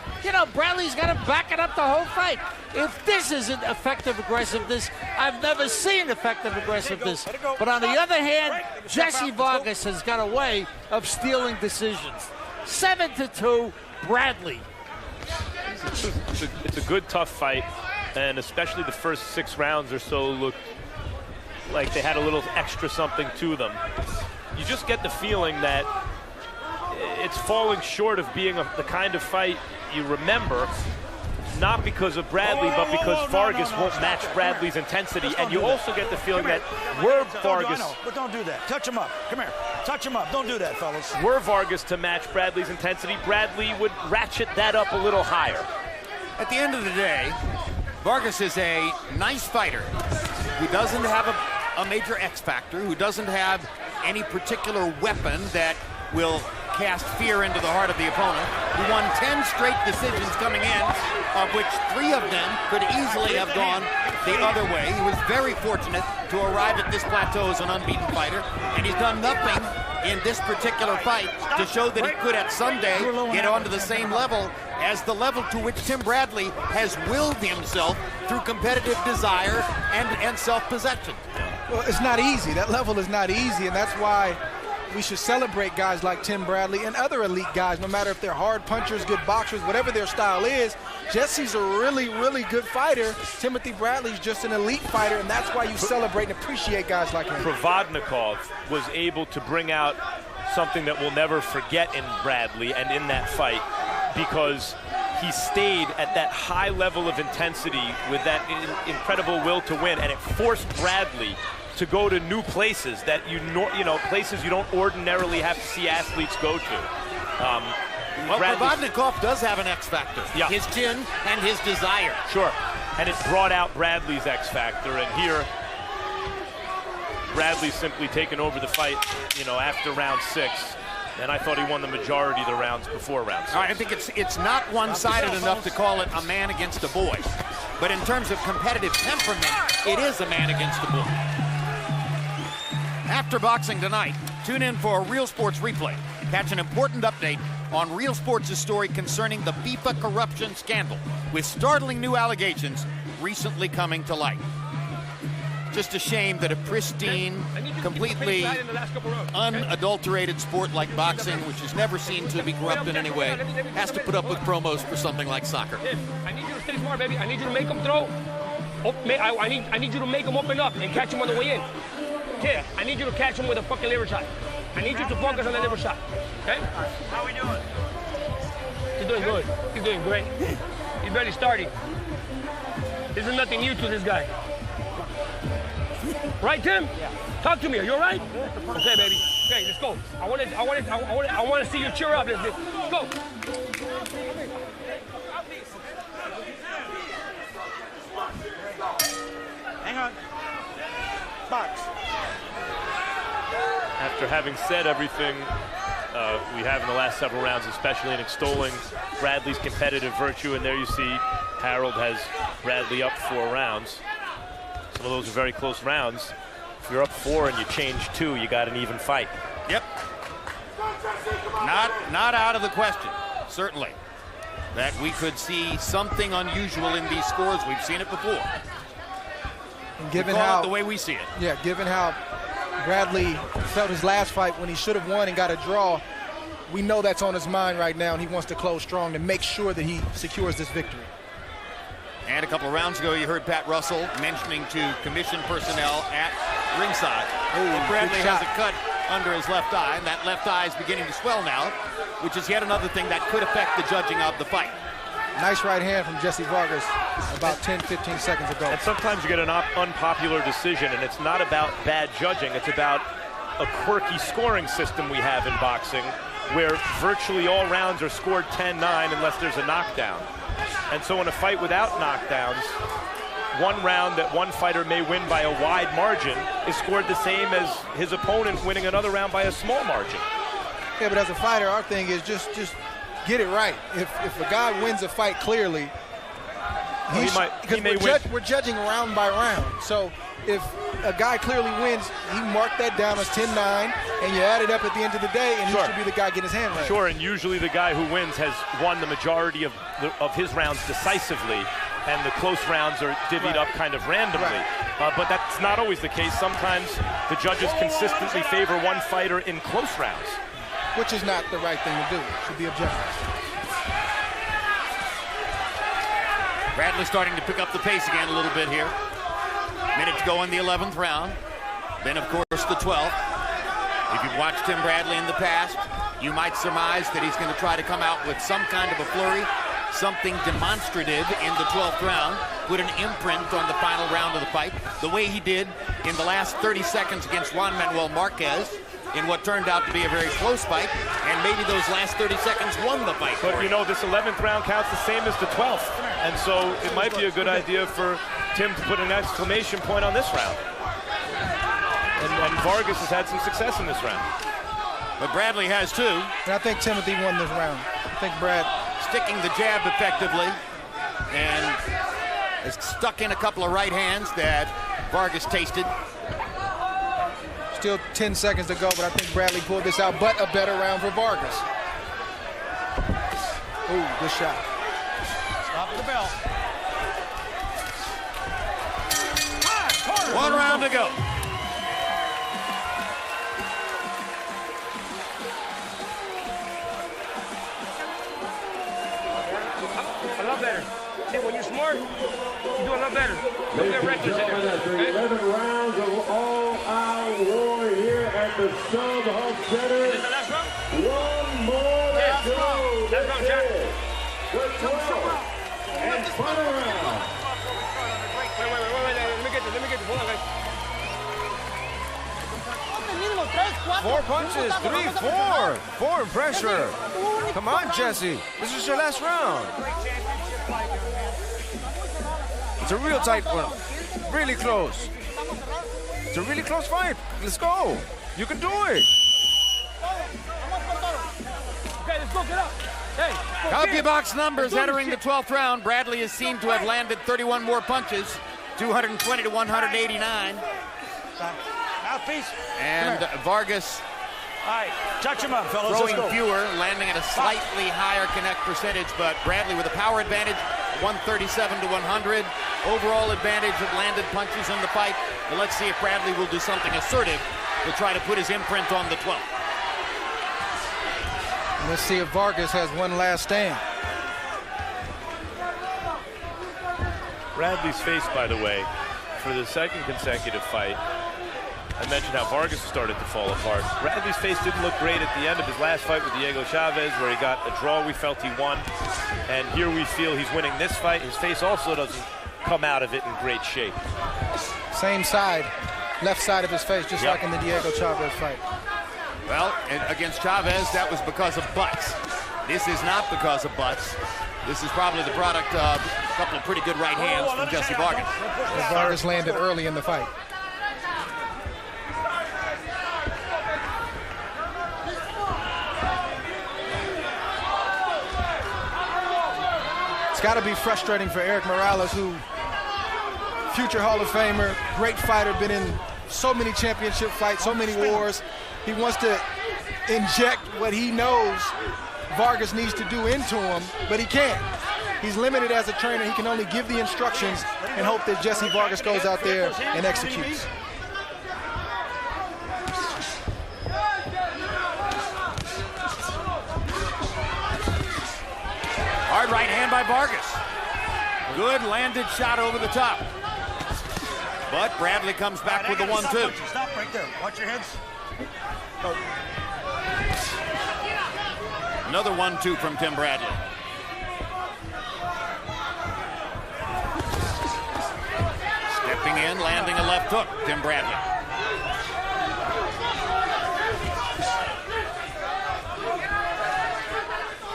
Bradley's got to back it up the whole fight. If this isn't effective aggressiveness, I've never seen effective aggressiveness. But on the other hand, Jessie Vargas has got a way of stealing decisions. 7-2, Bradley. It's a good, tough fight, and especially the first 6 rounds or so looked like they had a little extra something to them. You just get the feeling that it's falling short of being the kind of fight you remember, not because of Bradley, but because Vargas won't match Bradley's intensity. And you also get the feeling that were Vargas... But don't do that. Touch him up. Come here. Touch him up. Don't do that, fellas. Were Vargas to match Bradley's intensity, Bradley would ratchet that up a little higher. At the end of the day, Vargas is a nice fighter who doesn't have a major X factor, who doesn't have any particular weapon that will cast fear into the heart of the opponent. He won 10 straight decisions coming in, of which 3 of them could easily have gone the other way. He was very fortunate to arrive at this plateau as an unbeaten fighter, and he's done nothing in this particular fight to show that he could at some day get onto the same level as the level to which Tim Bradley has willed himself through competitive desire and self-possession. Well, it's not easy. That level is not easy, and that's why we should celebrate guys like Tim Bradley and other elite guys, no matter if they're hard punchers, good boxers, whatever their style is. Jesse's a really, really good fighter. Timothy Bradley's just an elite fighter, and that's why you celebrate and appreciate guys like him. Provodnikov was able to bring out something that we'll never forget in Bradley and in that fight, because he stayed at that high level of intensity with that incredible will to win, and it forced Bradley to go to new places that places you don't ordinarily have to see athletes go to. Well, Provodnikov does have an X factor. Yeah. His chin and his desire. Sure, and it brought out Bradley's X factor, and here Bradley's simply taken over the fight, after round 6. And I thought he won the majority of the rounds before round 6. I think it's not one-sided enough to call it a man against a boy. But in terms of competitive temperament, it is a man against a boy. After boxing tonight, tune in for a Real Sports replay. Catch an important update on Real Sports' story concerning the FIFA corruption scandal, with startling new allegations recently coming to light. Just a shame that a pristine, completely unadulterated sport like boxing, which is never seen to be corrupt in any way, has to put up with promos for something like soccer. I need you to stay smart, baby. I need you to make him throw. I need you to make him open up and catch him on the way in. Kid, I need you to catch him with a fucking liver shot. I need you to focus on the liver shot. Okay? How are we doing? He's doing good. He's doing great. He's barely starting. This is nothing new to this guy. Right, Tim? Yeah. Talk to me. Are you all right? Okay, baby. Okay, let's go. I want to see you cheer up. Let's go. Hang on. Box. After having said everything we have in the last several rounds, especially in extolling Bradley's competitive virtue, and there you see Harold has Bradley up 4 rounds. Some of those are very close rounds. If you're up 4 and you change 2, you got an even fight. Yep. Not out of the question, certainly, that we could see something unusual in these scores. We've seen it before. And given how the way we see it. Yeah, given how Bradley felt his last fight when he should have won and got a draw, we know that's on his mind right now, and he wants to close strong to make sure that he secures this victory. And a couple of rounds ago, you heard Pat Russell mentioning to commission personnel at ringside that Bradley has a cut under his left eye, and that left eye is beginning to swell now, which is yet another thing that could affect the judging of the fight. Nice right hand from Jessie Vargas about 10, 15 seconds ago. And sometimes you get an unpopular decision, and it's not about bad judging. It's about a quirky scoring system we have in boxing, where virtually all rounds are scored 10-9 unless there's a knockdown. And so in a fight without knockdowns, one round that one fighter may win by a wide margin is scored the same as his opponent winning another round by a small margin. Yeah, but as a fighter, our thing is just get it right. If a guy wins a fight clearly, we're judging round by round. So if a guy clearly wins, he marked that down as 10-9, and you add it up at the end of the day, and he should be the guy getting his hand right. Sure, and usually the guy who wins has won the majority of his rounds decisively, and the close rounds are divvied up kind of randomly. But that's not always the case. Sometimes the judges consistently favor one fighter in close rounds. Which is not the right thing to do. It should be objective. Bradley starting to pick up the pace again a little bit here. Minute to go in the 11th round. Then, of course, the 12th. If you've watched Tim Bradley in the past, You might surmise that he's going to try to come out with some kind of a flurry, something demonstrative in the 12th round, put an imprint on the final round of the fight, the way he did in the last 30 seconds against Juan Manuel Marquez in what turned out to be a very close fight, and maybe those last 30 seconds won the fight. But you know, this 11th round counts the same as the 12th, and so it might be a good idea for Tim to put an exclamation point on this round. And Vargas has had some success in this round. But Bradley has too. And I think Timothy won this round. I think Brad sticking the jab effectively and has stuck in a couple of right hands that Vargas tasted. Still 10 seconds to go, but I think Bradley pulled this out, but a better round for Vargas. Ooh, good shot. Stop the bell. One round to go. A lot better. See, when you're smart, you do a lot better. Don't get reckless in there. Okay? 11 rounds of all-out war here at the Sub-Hub Center. Is this the last round? One more to Yes. go. Last round, Jack. The 12th and final round. Wait. Let me get this. Hold on, guys. 4 punches, 3, 4. 4 in pressure. Come on, Jesse. This is your last round. It's a real tight one. Really close. It's a really close fight. Let's go. You can do it. Okay, let's go. Get up. Hey. Copy box numbers entering the 12th round. Bradley is seen to have landed 31 more punches, 220 to 189. Mouthpiece. And Vargas All right, touch him up, fellas. throwing Let's go. fewer, landing at a slightly higher connect percentage, but Bradley with a power advantage, 137 to 100. Overall advantage of landed punches in the fight. But let's see if Bradley will do something assertive to try to put his imprint on the 12th. Let's see if Vargas has one last stand. Bradley's face, by the way, for the second consecutive fight, I mentioned how Vargas started to fall apart. Bradley's face didn't look great at the end of his last fight with Diego Chavez, where he got a draw we felt he won. And here we feel he's winning this fight. His face also doesn't come out of it in great shape. Same side, left side of his face, just like in the Diego Chavez fight. Well, and against Chavez, that was because of butts. This is not because of butts. This is probably the product of a couple of pretty good right hands from Jessie Vargas. Vargas landed early in the fight. It's got to be frustrating for Eric Morales, who future Hall of Famer, great fighter, been in so many championship fights, so many wars. He wants to inject what he knows Vargas needs to do into him, but he can't. He's limited as a trainer. He can only give the instructions and hope that Jessie Vargas goes out there and executes. Hard right hand by Vargas. Good landed shot over the top. But Bradley comes back with the 1-2. Stop right there. Watch your heads. Another 1-2 from Tim Bradley. Stepping in, landing a left hook, Tim Bradley.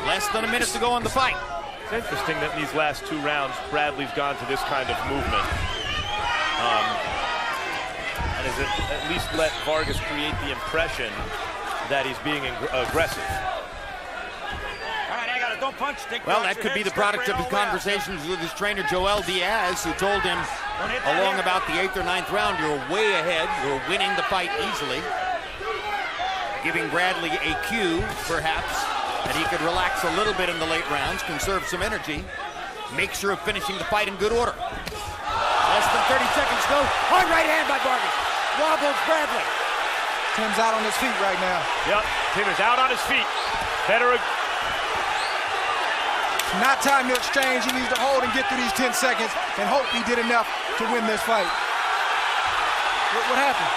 Less than a minute to go in the fight. It's interesting that in these last 2 rounds, Bradley's gone to this kind of movement. And has at least let Vargas create the impression that he's being aggressive. All right, I got it. Don't punch. Well, that could be the product of his conversations with his trainer, Joel Diaz, who told him along about the 8th or 9th round, you're way ahead, you're winning the fight easily. Giving Bradley a cue, perhaps, that he could relax a little bit in the late rounds, conserve some energy, make sure of finishing the fight in good order. Less than 30 seconds to go. Hard right hand by Vargas. Wobbles Bradley. Tim's out on his feet right now. Yep, Tim is out on his feet. Better. Not time to exchange. He needs to hold and get through these 10 seconds and hope he did enough to win this fight. What happened?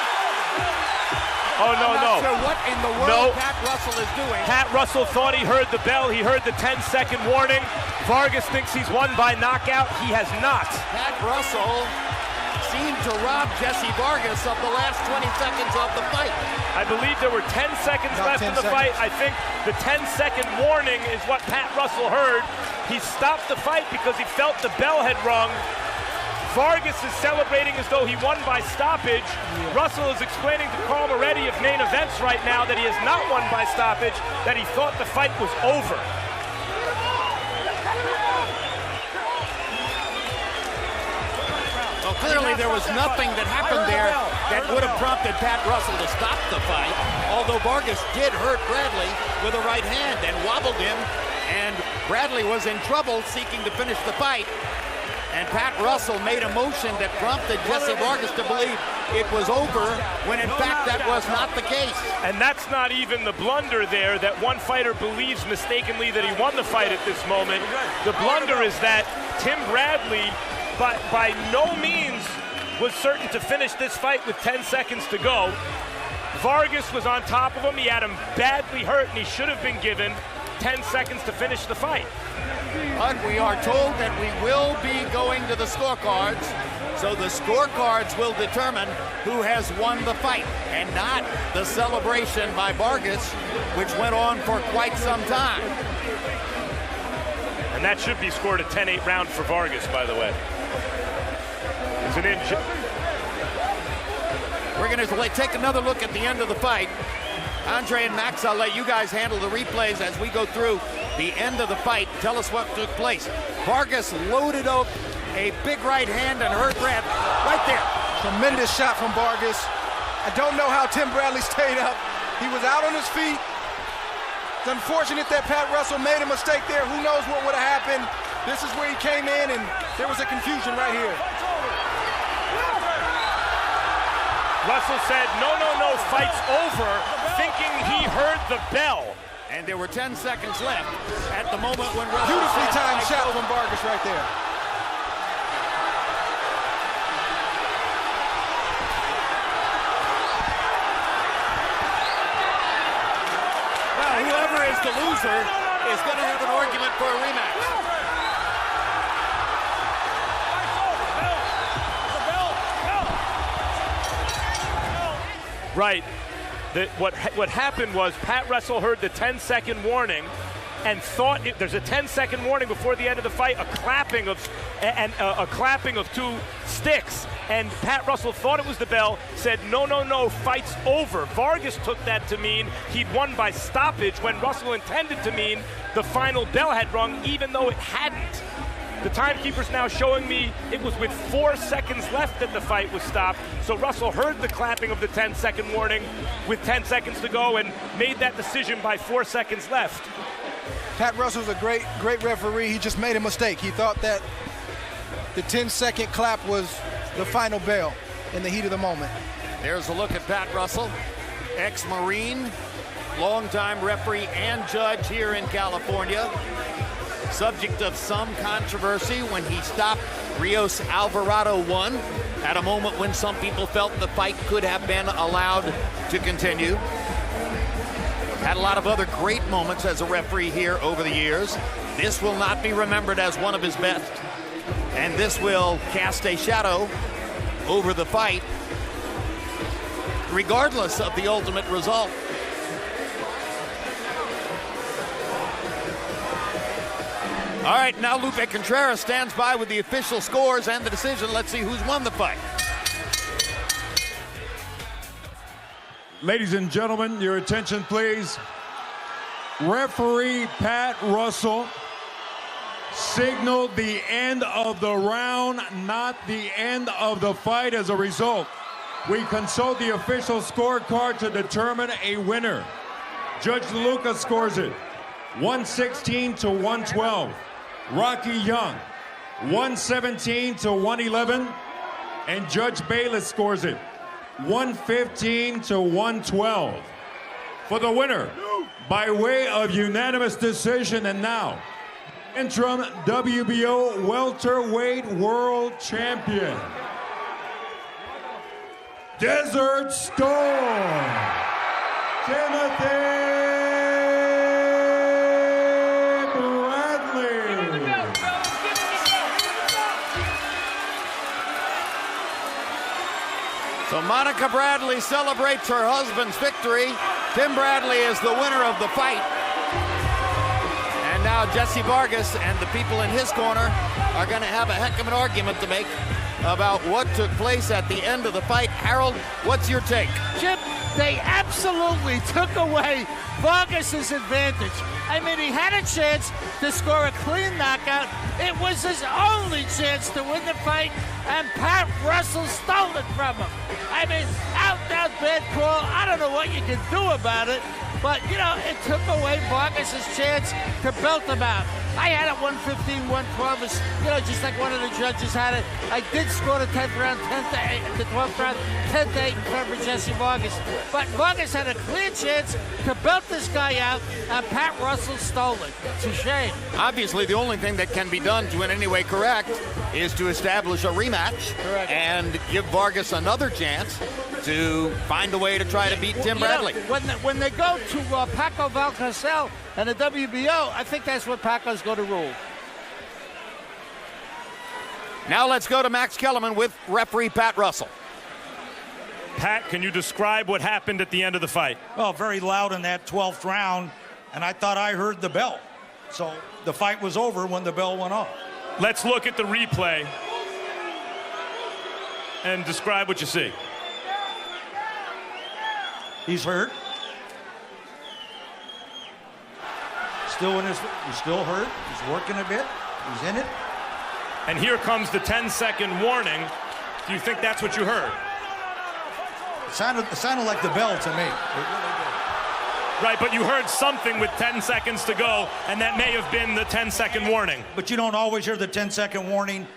Oh, no, I'm no. not sure what in the world Pat Russell is doing. Pat Russell thought he heard the bell. He heard the 10-second warning. Vargas thinks he's won by knockout. He has not. Pat Russell seemed to rob Jessie Vargas of the last 20 seconds of the fight. I believe there were 10 seconds left in the fight. I think the 10-second warning is what Pat Russell heard. He stopped the fight because he felt the bell had rung. Vargas is celebrating as though he won by stoppage. Russell is explaining to Carl Moretti of Main Events right now that he has not won by stoppage, that he thought the fight was over. Well, clearly there was nothing that happened there that would have prompted Pat Russell to stop the fight, although Vargas did hurt Bradley with a right hand and wobbled him, and Bradley was in trouble seeking to finish the fight. And Pat Russell made a motion that prompted Jessie Vargas to believe it was over, when in fact that was not the case. And that's not even the blunder there, that one fighter believes mistakenly that he won the fight at this moment. The blunder is that Tim Bradley, by no means, was certain to finish this fight with 10 seconds to go. Vargas was on top of him. He had him badly hurt, and he should have been given 10 seconds to finish the fight. But we are told that we will be going to the scorecards, so the scorecards will determine who has won the fight, and not the celebration by Vargas, which went on for quite some time. And that should be scored a 10-8 round for Vargas, by the way. It's an inch. We're going to take another look at the end of the fight. Andre and Max, I'll let you guys handle the replays as we go through the end of the fight. Tell us what took place. Vargas loaded up a big right hand and hurt Bradley right there. Tremendous shot from Vargas. I don't know how Tim Bradley stayed up. He was out on his feet. It's unfortunate that Pat Russell made a mistake there. Who knows what would have happened. This is where he came in, and there was a confusion right here. Russell said, no, fight's over, thinking he heard the bell. And there were 10 seconds left at the moment when Russell beautifully timed shot from Vargas right there. Well, whoever is the loser is going to have an argument for a rematch. Right. What happened was Pat Russell heard the 10-second warning and thought there's a 10-second warning before the end of the fight, a clapping of two sticks, and Pat Russell thought it was the bell, said no, fight's over. Vargas took that to mean he'd won by stoppage, when Russell intended to mean the final bell had rung, even though it hadn't. The timekeeper's now showing me it was with 4 seconds left that the fight was stopped. So Russell heard the clapping of the 10-second warning with 10 seconds to go and made that decision by 4 seconds left. Pat Russell's a great referee. He just made a mistake. He thought that the 10-second clap was the final bell in the heat of the moment. There's a look at Pat Russell, ex-Marine, longtime referee and judge here in California. Subject of some controversy when he stopped Rios Alvarado 1 at a moment when some people felt the fight could have been allowed to continue. Had a lot of other great moments as a referee here over the years. This will not be remembered as one of his best, and this will cast a shadow over the fight, regardless of the ultimate result. All right, now Lupe Contreras stands by with the official scores and the decision. Let's see who's won the fight. Ladies and gentlemen, your attention, please. Referee Pat Russell signaled the end of the round, not the end of the fight. As a result, we consult the official scorecard to determine a winner. Judge DeLuca scores it 116 to 112. Rocky Young 117 to 111, and Judge Bayless scores it 115 to 112. For the winner, by way of unanimous decision, and now interim WBO welterweight world champion, Desert Storm. Timothy So Monica Bradley celebrates her husband's victory. Tim Bradley is the winner of the fight. And now Jessie Vargas and the people in his corner are going to have a heck of an argument to make about what took place at the end of the fight. Harold, what's your take? Chip, they absolutely took away Vargas's advantage. I mean, he had a chance to score a clean knockout. It was his only chance to win the fight, and Pat Russell stole it from him. I mean, out bad call. I don't know what you can do about it, but, you know, it took away Vargas's chance to belt him out. I had it 115, 112, you know, just like one of the judges had it. I did score the 10th round, 10th to 12th round, 10th to 8 in favor of Jessie Vargas. But Vargas had a clear chance to belt this guy out, and Pat Russell stole it. It's a shame. Obviously, the only thing that can be done to in any way correct is to establish a rematch and give Vargas another chance to find a way to try to beat Tim Bradley. When they go to Paco Valcarcel and the WBO, I think that's what Paco's going to rule. Now let's go to Max Kellerman with referee Pat Russell. Pat, can you describe what happened at the end of the fight? Well, very loud in that 12th round, and I thought I heard the bell. So the fight was over when the bell went off. Let's look at the replay and describe what you see. He's hurt. He's still hurt. He's working a bit. He's in it. And here comes the 10-second warning. Do you think that's what you heard? It sounded like the bell to me. It really did. Right, but you heard something with 10 seconds to go, and that may have been the 10-second warning. But you don't always hear the 10-second warning.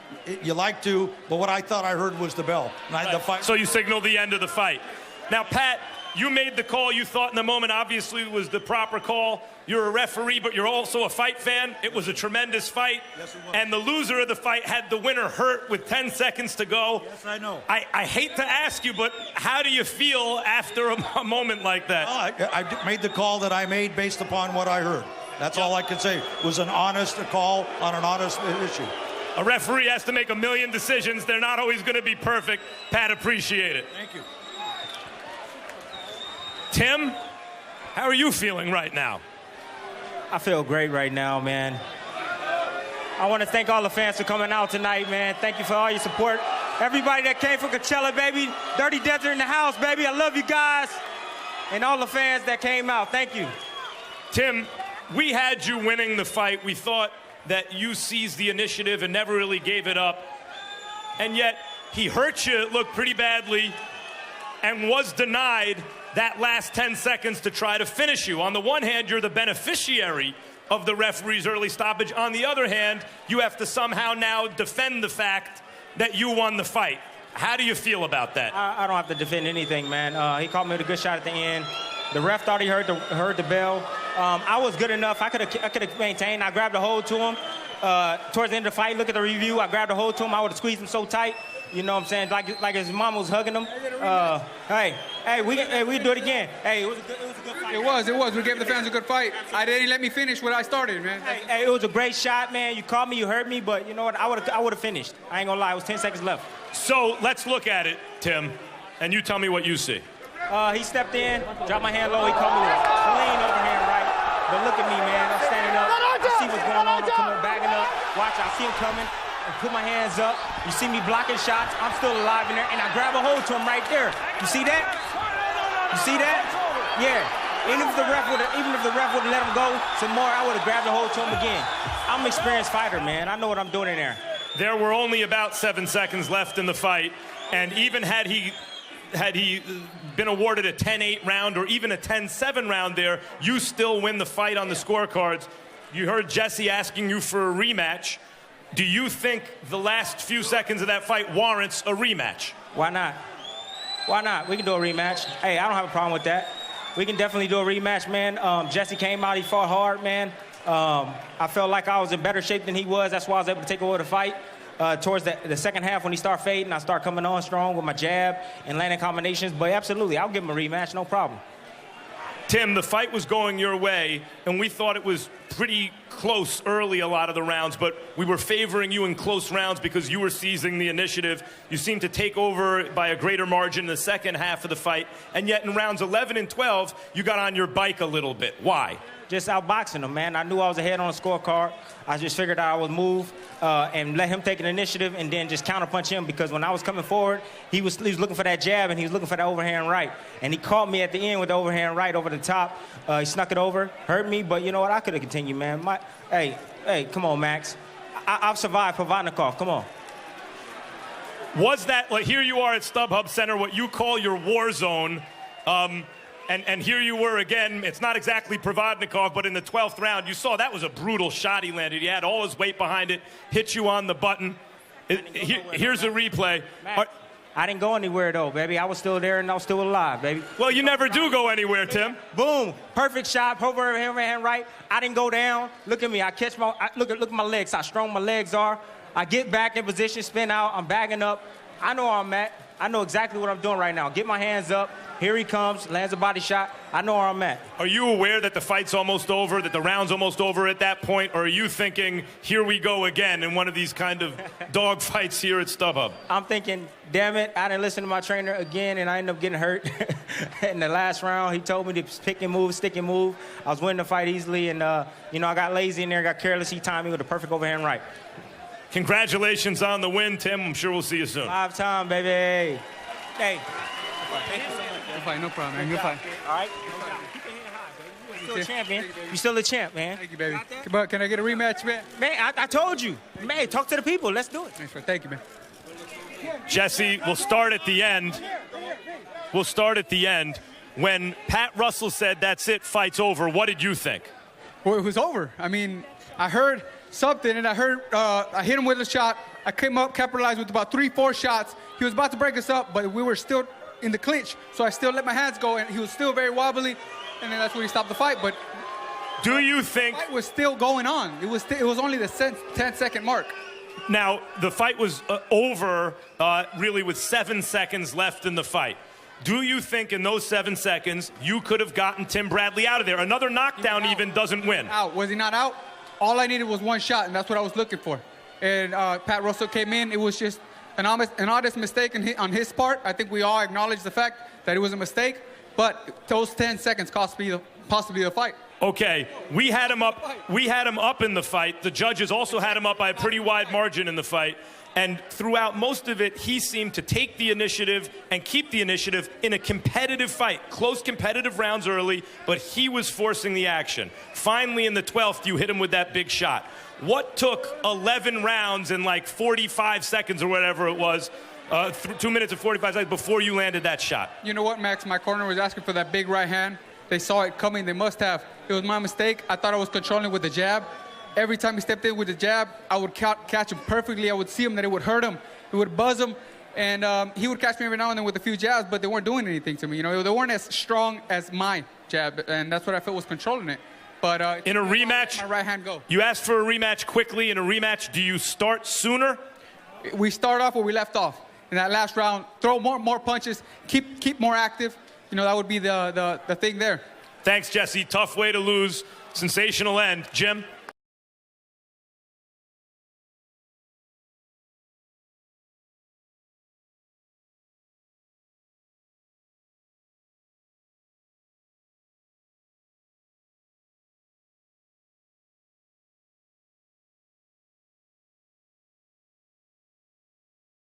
You like to, but what I thought I heard was the bell. The fight. So you signaled the end of the fight. Now, Pat, you made the call you thought in the moment obviously was the proper call. You're a referee, but you're also a fight fan. It was a tremendous fight. Yes, it was. And the loser of the fight had the winner hurt with 10 seconds to go. Yes, I know. I hate to ask you, but how do you feel after a moment like that? Well, I made the call that I made based upon what I heard. That's all I could say. It was an honest call on an honest issue. A referee has to make a million decisions. They're not always going to be perfect. Pat, appreciate it. Thank you. Tim, how are you feeling right now? I feel great right now, man. I want to thank all the fans for coming out tonight, man. Thank you for all your support. Everybody that came from Coachella, baby. Dirty Desert in the house, baby. I love you guys. And all the fans that came out, thank you. Tim, we had you winning the fight. We thought that you seized the initiative and never really gave it up. And yet, he hurt you, it looked pretty badly, and was denied that last 10 seconds to try to finish you. On the one hand, you're the beneficiary of the referee's early stoppage. On the other hand, you have to somehow now defend the fact that you won the fight. How do you feel about that? I don't have to defend anything, man. He caught me with a good shot at the end. The ref thought he heard the bell. I was good enough. I could have maintained. I grabbed a hold to him. Towards the end of the fight, look at the review. I grabbed a hold to him. I would have squeezed him so tight. You know what I'm saying? Like his mom was hugging him. Hey, we can do it again. Hey, it was a good fight. It was. We gave the fans a good fight. They didn't let me finish what I started, man. Hey, it was a great shot, man. You caught me, you hurt me, but you know what? I would have finished. I ain't gonna lie. It was 10 seconds left. So let's look at it, Tim, and you tell me what you see. He stepped in, dropped my hand low. He caught me with a clean overhand right. But look at me, man. I'm standing up. I see what's going on. I'm coming, backing up. Watch, I see him coming. I put my hands up. You see me blocking shots. I'm still alive in there, and I grab a hold to him right there. You see that? You see that? Yeah. Even if the ref would have let him go some more, I would have grabbed a hold to him again. I'm an experienced fighter, man. I know what I'm doing in there. There were only about 7 seconds left in the fight, and even had he been awarded a 10-8 round or even a 10-7 round there, you still win the fight on the scorecards. You heard Jessie asking you for a rematch. Do you think the last few seconds of that fight warrants a rematch? Why not? Why not? We can do a rematch. Hey, I don't have a problem with that. We can definitely do a rematch, man. Jessie came out, he fought hard, man. I felt like I was in better shape than he was. That's why I was able to take over the fight. Towards the second half when he started fading, I started coming on strong with my jab and landing combinations. But absolutely, I'll give him a rematch, no problem. Tim, the fight was going your way, and we thought it was pretty close early a lot of the rounds, but we were favoring you in close rounds because you were seizing the initiative. You seemed to take over by a greater margin in the second half of the fight, and yet in rounds 11 and 12, you got on your bike a little bit. Why? Just outboxing him, man. I knew I was ahead on the scorecard. I just figured I would move and let him take an initiative and then just counterpunch him, because when I was coming forward, he was looking for that jab and he was looking for that overhand right. And he caught me at the end with the overhand right over the top. He snuck it over, hurt me, but you know what? I could have continued, man. Hey, come on, Max. I've survived Provodnikov. Come on. Was that, like, here you are at StubHub Center, what you call your war zone, and here you were again. It's not exactly Provodnikov, but in the 12th round, you saw that was a brutal shot he landed. He had all his weight behind it, hit you on the button. Here's a replay. I didn't go anywhere, though, baby. I was still there, and I was still alive, baby. Well, you never do go anywhere, Tim. Boom. Perfect shot. Overhand right. I didn't go down. Look at me. Look at my legs. How strong my legs are. I get back in position, spin out. I'm bagging up. I know where I'm at. I know exactly what I'm doing right now. Get my hands up. Here he comes, lands a body shot. I know where I'm at. Are you aware that the fight's almost over, that the round's almost over at that point, or are you thinking, here we go again in one of these kind of dog fights here at StubHub? I'm thinking, damn it, I didn't listen to my trainer again, and I ended up getting hurt. In the last round, he told me to pick and move, stick and move. I was winning the fight easily, and, you know, I got lazy in there, got careless. He timed me with a perfect overhand right. Congratulations on the win, Tim. I'm sure we'll see you soon. 5 time, baby. Hey. You're fine, no problem, man. You're fine. All right? Keep your head high, baby. You're still a champ, man. You're still a champ, man. Thank you, baby. But can I get a rematch, man? Man, I told you. Man, talk to the people. Let's do it. Thank you, man. Jesse, we'll start at the end. We'll start at the end. When Pat Russell said, that's it, fight's over, what did you think? Well, it was over. I mean, I heard something, and I hit him with a shot. I came up, capitalized with about 3-4 shots. He was about to break us up, but we were still in the clinch, so I still let my hands go, and he was still very wobbly, and then that's when he stopped the fight. But do you think the fight was still going on? It was only the 10-second mark. Now, the fight was over really with 7 seconds left in the fight. Do you think in those 7 seconds you could have gotten Tim Bradley out of there? Another knockdown even doesn't win. Out. Was he not out? All I needed was one shot, and that's what I was looking for. And Pat Russell came in. It was just an honest mistake on his part. I think we all acknowledge the fact that it was a mistake, but those 10 seconds cost me possibly the fight. Okay, we had him up in the fight. The judges also had him up by a pretty wide margin in the fight. And throughout most of it, he seemed to take the initiative and keep the initiative in a competitive fight. Close competitive rounds early, but he was forcing the action. Finally, in the 12th, you hit him with that big shot. What took 11 rounds in like 45 seconds or whatever it was, 2 minutes and 45 seconds before you landed that shot? You know what, Max? My corner was asking for that big right hand. They saw it coming. They must have. It was my mistake. I thought I was controlling with the jab. Every time he stepped in with the jab, I would catch him perfectly. I would see him that it would hurt him. It would buzz him. And he would catch me every now and then with a few jabs, but they weren't doing anything to me. You know, they weren't as strong as my jab, and that's what I felt was controlling it. But in a rematch, my right hand go. You asked for a rematch quickly. In a rematch, do you start sooner? We start off where we left off. In that last round, throw more punches, keep more active. You know, that would be the thing there. Thanks, Jesse. Tough way to lose. Sensational end. Jim?